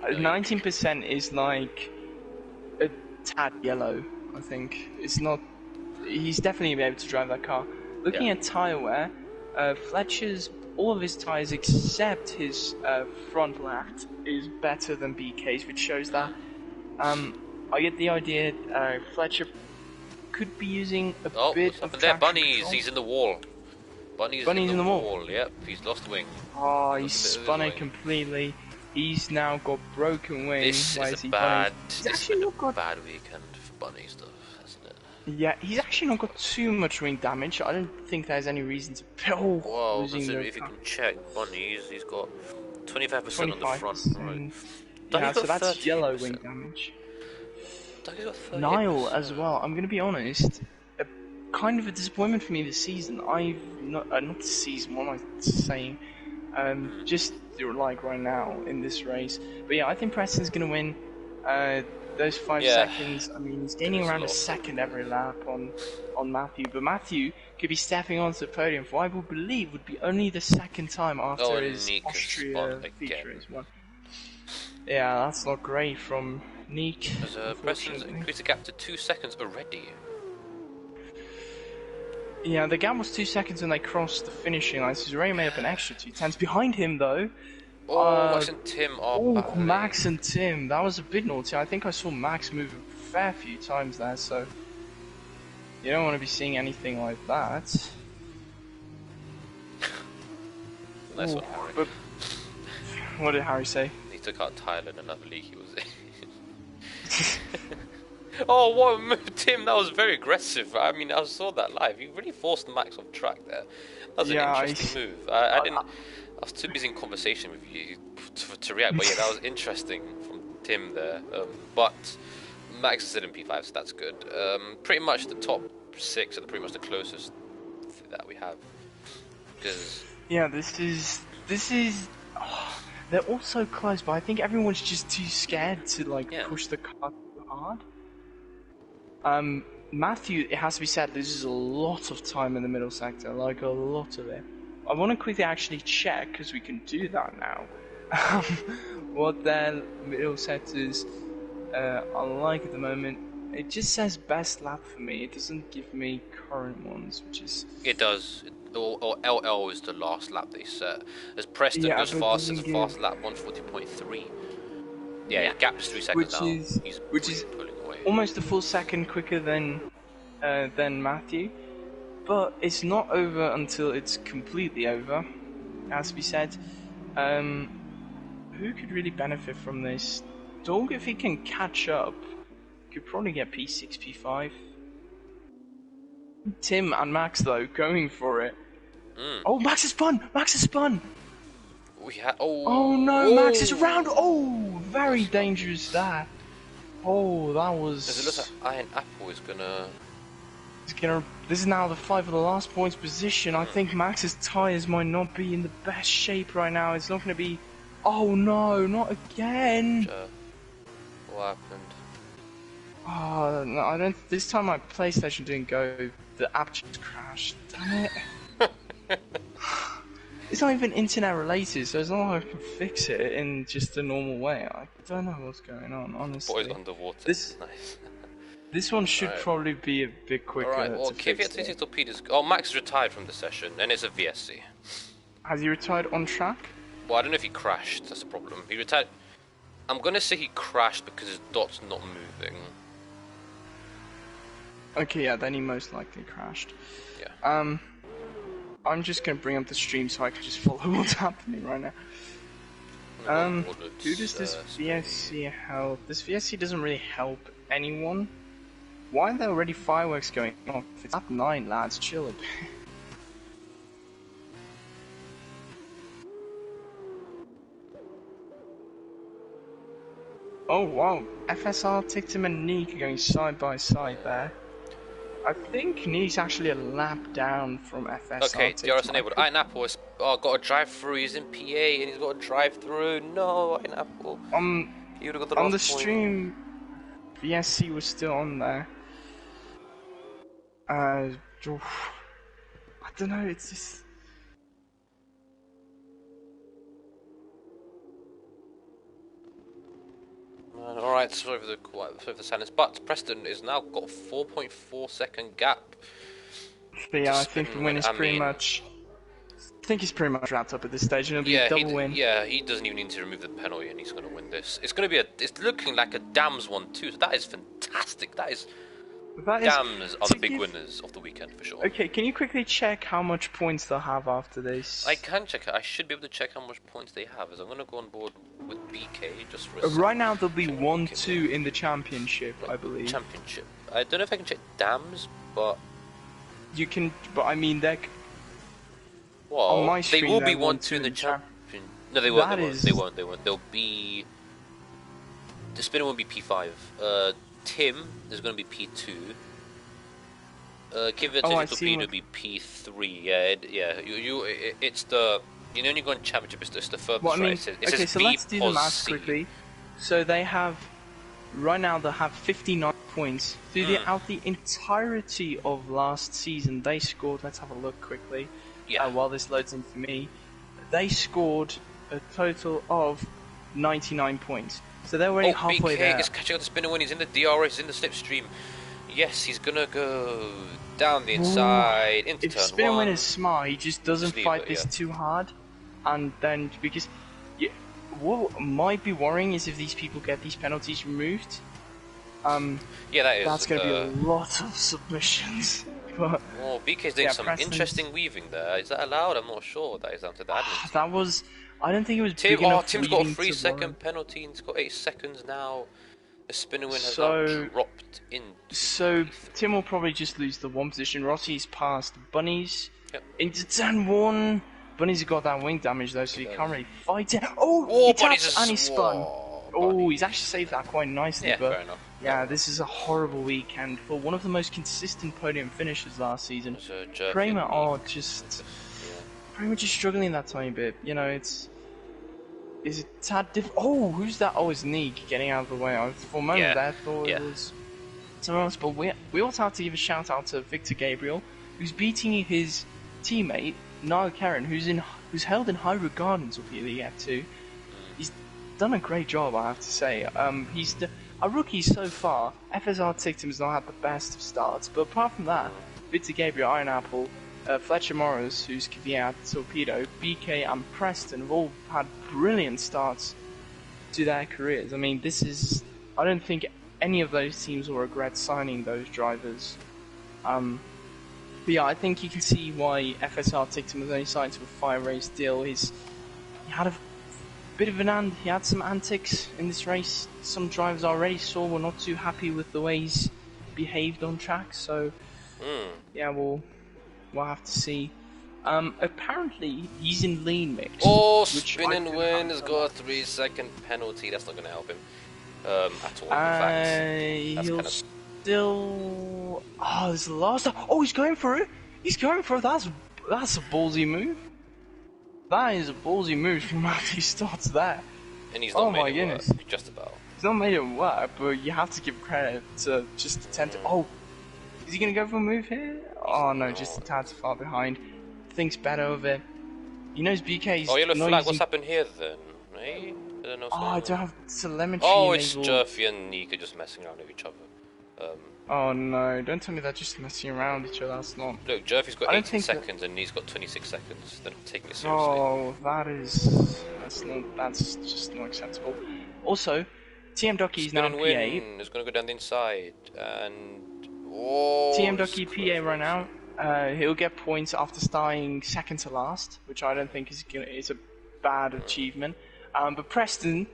19% is like a tad yellow. I think it's not. He's definitely able to drive that car. Looking at tyre wear, Fletcher's all of his tyres except his front left is better than BK's, which shows that. I get the idea. Fletcher could be using a bit of there. Bunnies, control. he's in the wall. Bunny's in the wall. Yep, he's lost wing. Oh, he's spun it completely. He's now got broken wing. This is a bad. This has been a bad weekend for Bunny stuff, hasn't it? Yeah, he's actually not got too much wing damage. I don't think there's any reason to. Well, if you can check Bunnies, he's got 25% on the front. Right. Yeah, so that's yellow wing damage. Niall as well. I'm gonna be honest. Kind of a disappointment for me this season. I've not this season. What am I saying? Just like right now in this race. But yeah, I think Preston's gonna win. Those 5 seconds. I mean, he's gaining around a second every lap on Matthew. But Matthew could be stepping onto the podium for I would believe would be only the second time after his Austria feature race one. Yeah, that's not great from Nick. Preston's increased the gap to 2 seconds already. Yeah, the gap was 2 seconds when they crossed the finishing line, so he's already made up an extra 2 tenths. Behind him, though... Max and Tim are Max and Tim. That was a bit naughty. I think I saw Max move a fair few times there, so... You don't want to be seeing anything like that. Nice one, Harry. But what did Harry say? He took out Tyler in another league he was in. Oh, what a move, Tim! That was very aggressive. I mean, I saw that live. You really forced Max off track there. That was an interesting move. I didn't. I was too busy in conversation with you to react. But yeah, that was interesting from Tim there. But Max is still in P5, so that's good. Pretty much the top 6 are pretty much the closest that we have. Because yeah, this is. They're all so close, but I think everyone's just too scared to push the car too hard. Matthew, it has to be said, loses a lot of time in the middle sector, like a lot of it. I want to quickly actually check, because we can do that now, what their middle sectors are like at the moment. It just says best lap for me, it doesn't give me current ones, which is... It does. Or LL is the last lap they set. As Preston Yeah, goes but it fast, as a doesn't fast give... lap, 140.3. Yeah, his gap is 3 seconds Which now. is... He's Which really is pulling away. almost a full second quicker than Matthew. But it's not over until it's completely over, as we said. Who could really benefit from this? Dog, if he can catch up, could probably get P6, P5. Tim and Max, though, going for it. Oh, Max has spun! Max has spun! Oh no, Max is around! Oh, very dangerous that. Oh, that was... Does it look like Iron Apple is gonna... This is now the fight for the last points position. I think Max's tyres might not be in the best shape right now. It's not going to be... Oh no, not again! What happened? Oh, no, I don't... This time my PlayStation didn't go. The app just crashed. Damn it. It's not even internet related, so it's not like I can fix it in just a normal way. I don't know what's going on, honestly. Boys underwater. Nice. This one should probably be a bit quicker. Alright, well, KVT Torpedo's... Oh, Max retired from the session, and it's a VSC. Has he retired on track? Well, I don't know if he crashed, that's the problem. He retired... I'm gonna say he crashed because his dot's not moving. Okay, yeah, then he most likely crashed. Yeah. I'm just gonna bring up the stream so I can just follow what's happening right now. Who does this VSC help? This VSC doesn't really help anyone. Why are there already fireworks going off? It's up 9, lads, chill a bit. Oh wow, FSR, Tictum and Neek are going side by side there. I think Neek's actually a lap down from FSR. Okay, DRS enabled. Iron Apple has got a drive through, he's in PA and he's got a drive through. No, Iron Apple. He would have got the on the last point. stream, VSC was still on there. I don't know, it's just... Alright, sorry for the silence, but Preston is now got a 4.4 second gap. But yeah, I think the win is pretty much... I think he's pretty much wrapped up at this stage, and it'll be a double win. Yeah, he doesn't even need to remove the penalty, and he's going to win this. It's going to be it's looking like a Dams one too, so that is fantastic. Dams are the big winners of the weekend, for sure. Okay, can you quickly check how much points they'll have after this? I can check it. I should be able to check how much points they have, as I'm going to go on board with BK just for a second. Right now, there'll be 1-2 in the championship, I believe. Championship. I don't know if I can check Dams, but... You can, but I mean, they're... Well, on my they screen, will be 1-2 in the champion. No, they won't. They won't. They'll be. The spinner won't be P5. Tim is going to be P2. Give it to Torpedo to be P3. Yeah, it's the. You know, when you go on championship, it's the furthest. Well, I mean, it says so B let's do the maths C. quickly. So they have. Right now, they have 59 points. Throughout the entirety of last season, they scored. Let's have a look quickly. Yeah. While this loads in for me, they scored a total of 99 points. So they're already halfway there. BK is catching up the spinner when he's in the DRS, he's in the slipstream. Yes, he's gonna go down the inside into turn 1. If spinner win is smart, he just doesn't fight this too hard, and then because what might be worrying is if these people get these penalties removed. Yeah, that's going to be a lot of submissions. But, well, BK's doing some interesting weaving there. Is that allowed? I'm not sure. That is down to the admin. That was... I don't think it was big enough. Tim's got a 3-second penalty and he's got 8 seconds now. The spinner win has now dropped in. So, Tim will probably just lose the 1 position. Rossi's passed Bunnies. Yep. Into turn 1. Bunnies have got that wing damage though, so he can't really fight it. Oh, he tapped and he spun. Oh, he's actually saved that quite nicely. Yeah, but fair enough. Yeah, this is a horrible weekend for one of the most consistent podium finishers last season. Kramer just pretty much struggling that tiny bit. You know, is it tad Oh, who's that? Oh, it's Neek getting out of the way. For a moment there, I thought it was someone else. But we also have to give a shout out to Victor Gabriel, who's beating his teammate Niall Karen, who's held in high regard in Torpedo F2. He's done a great job, I have to say. He's a rookie so far. FSR Tictum has not had the best of starts, but apart from that, Victor Gabriel, Iron Apple, Fletcher Morris, who's Kvyat, Torpedo, BK and Preston have all had brilliant starts to their careers. I mean, I don't think any of those teams will regret signing those drivers. But yeah, I think you can see why FSR ticked him as only signed to a 5-race deal. He had a bit of he had some antics in this race. Some drivers I already saw were not too happy with the way he's behaved on track. So yeah, we'll have to see. Apparently he's in lean mix. Oh, Spin and Win has got a 3-second penalty. That's not going to help him at all. In fact, he'll still. Oh, this is the last time. Oh, he's going for it. He's going for it. That's a ballsy move. That is a ballsy move from Matthew Stotts there. And he's not made it work, just about. He's not made it work, but you have to give credit to just attempt. Oh, is he going to go for a move here? Oh no, just a tad far behind. Thinks better of it. He knows BK's. Oh, yellow flag. What's happened here then? Eh? I don't have telemetry. Oh, it's Jerfy and Nika just messing around with each other. Oh no, don't tell me they're just messing around with each other, that's not... Look, Jerfy's got 18 seconds and Nee's got 26 seconds. They're not taking it seriously. Oh, that's just not acceptable. Also, TM Ducky is now P8. It's going to go down the inside, and... TM Ducky PA right now. He'll get points after starting second to last, which I don't think is a bad achievement. But Preston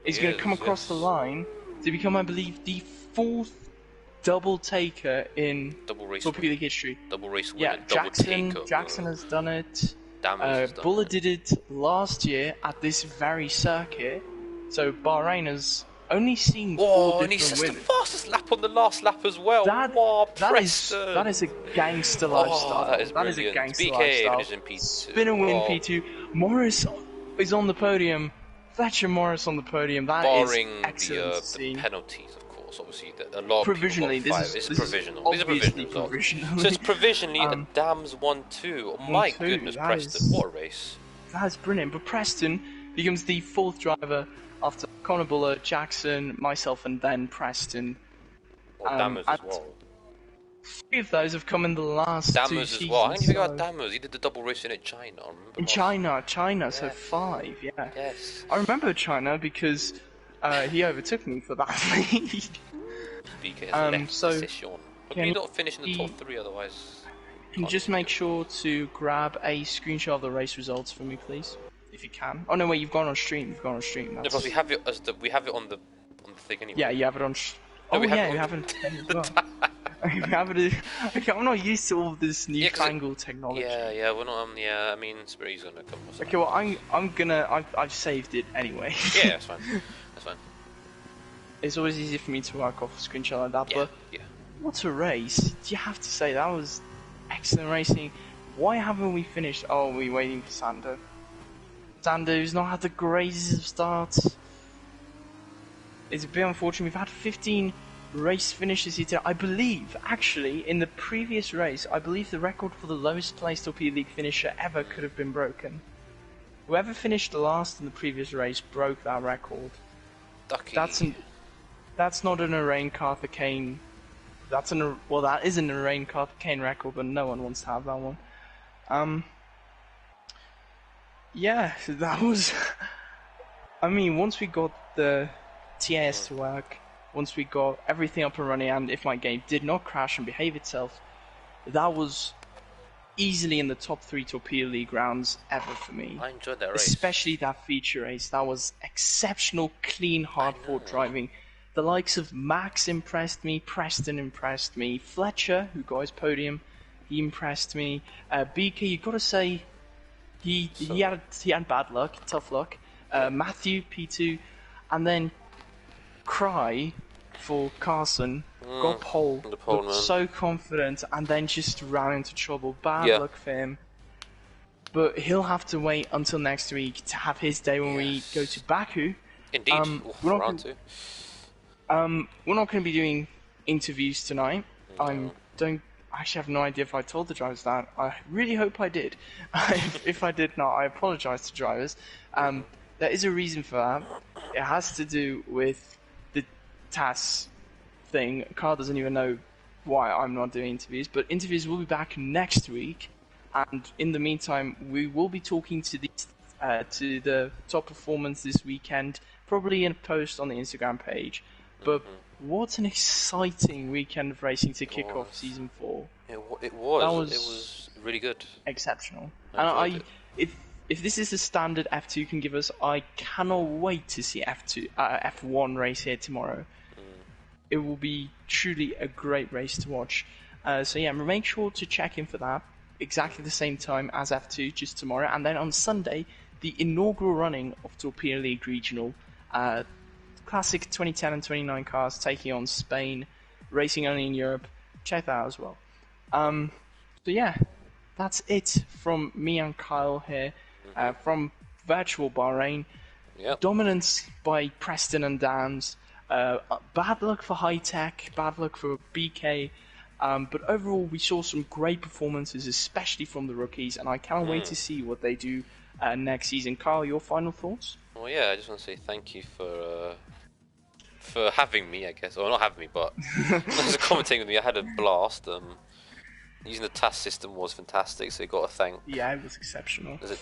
is going to come across the line to become, I believe, the 4th double taker in Torpedo League history. Double race winner. Yeah, Jackson has done it. Buller did it last year at this very circuit. So Bahrain has only seen 4 different and he winners. the fastest lap on the last lap as well. That is a gangster lifestyle. That is a gangster BK lifestyle. in P2. Spin and win P2. Morris is on the podium. Fletcher Morris on the podium. That barring is excellent the penalties, of course. Obviously, a lot of provisionally, people got 5. This is provisional. These are provisional. So it's provisionally a Dams 1-2. Oh my goodness, Preston! What a race! That's brilliant. But Preston becomes the 4th driver after Connor Buller, Jackson, myself, and then Preston. Dammers as well. 3 of those have come in the last 2 seasons. Dammers as well. I didn't even think about Dammers. He did the double racing in China. I remember. In China, so 5, yeah. Yes. I remember China because he overtook me for that lead. BK has left position. Can you not finish in the top 3 otherwise? Can you just make sure to grab a screenshot of the race results for me, please? If you can. Oh no, wait, you've gone on stream. No, but we have it on the thing anyway. Yeah, you have it on. We haven't. We have it. Okay, I'm not used to all this newfangled technology. Yeah, we're not. I mean, Spirit's gonna come. Okay, well, I'm gonna. I've saved it anyway. Yeah, that's fine. That's fine. It's always easy for me to work off a screenshot like that. But what a race! You have to say that was excellent racing. Why haven't we finished? Oh, we're waiting for Sander. Sander's not had the greatest of starts. It's a bit unfortunate. We've had 15 race finishes here today. I believe, actually, in the previous race, I believe the record for the lowest placed Torpedo League finisher ever could have been broken. Whoever finished last in the previous race broke that record. Ducky. That's not an Arain Carthagane. That is an Arain Carthagane record, but no one wants to have that one. Yeah, that was... I mean, once we got the TAS to work, once we got everything up and running, and if my game did not crash and behave itself, that was easily in the top 3 Torpedo League rounds ever for me. I enjoyed that race. Especially that feature race. That was exceptional, clean, hard-fought driving. The likes of Max impressed me, Preston impressed me, Fletcher, who got his podium, he impressed me. BK, you gotta say... He had bad luck, tough luck. Matthew P2, and then Cry for Carson got pole, looked so confident, and then just ran into trouble. Bad luck for him. But he'll have to wait until next week to have his day when we go to Baku. Indeed, we're not going to be doing interviews tonight. I actually have no idea if I told the drivers that. I really hope I did. If I did not, I apologise to drivers. There is a reason for that. It has to do with the TAS thing. Carl doesn't even know why I'm not doing interviews, but interviews will be back next week. And in the meantime, we will be talking to to the top performance this weekend, probably in a post on the Instagram page. But what an exciting weekend of racing to kick off Season 4. It was really good. Exceptional. I if this is the standard F2 can give us, I cannot wait to see F1 race here tomorrow. It will be truly a great race to watch. So yeah, make sure to check in for that. Exactly the same time as F2, just tomorrow. And then on Sunday, the inaugural running of Torpedo League Regional. Classic 2010 and 29 cars taking on Spain, racing only in Europe. Check that out as well. So yeah, that's it from me and Kyle here from virtual Bahrain. Yep. Dominance by Preston and Downs. Bad luck for High Tech, bad luck for BK. But overall, we saw some great performances, especially from the rookies, and I can't wait to see what they do next season. Kyle, your final thoughts? Well, yeah, I just want to say thank you for having me, I guess, or not having me, but just commentating with me. I had a blast. Using the TAS system was fantastic, so you got to thank. Yeah, it was exceptional. Is it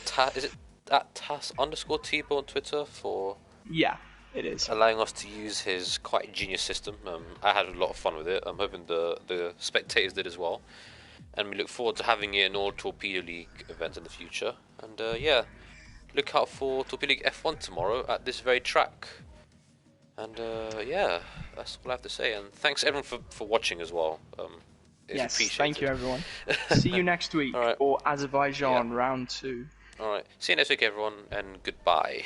at TAS_Tbo on Twitter for? Yeah, it is. Allowing us to use his quite genius system. I had a lot of fun with it. I'm hoping the spectators did as well. And we look forward to having it in all Torpedo League events in the future. And yeah, look out for Torpedo League F1 tomorrow at this very track. And yeah, that's all I have to say. And thanks everyone for watching as well. Yes, thank you everyone. See you next week right. for Azerbaijan round 2. Alright, see you next week everyone, and goodbye.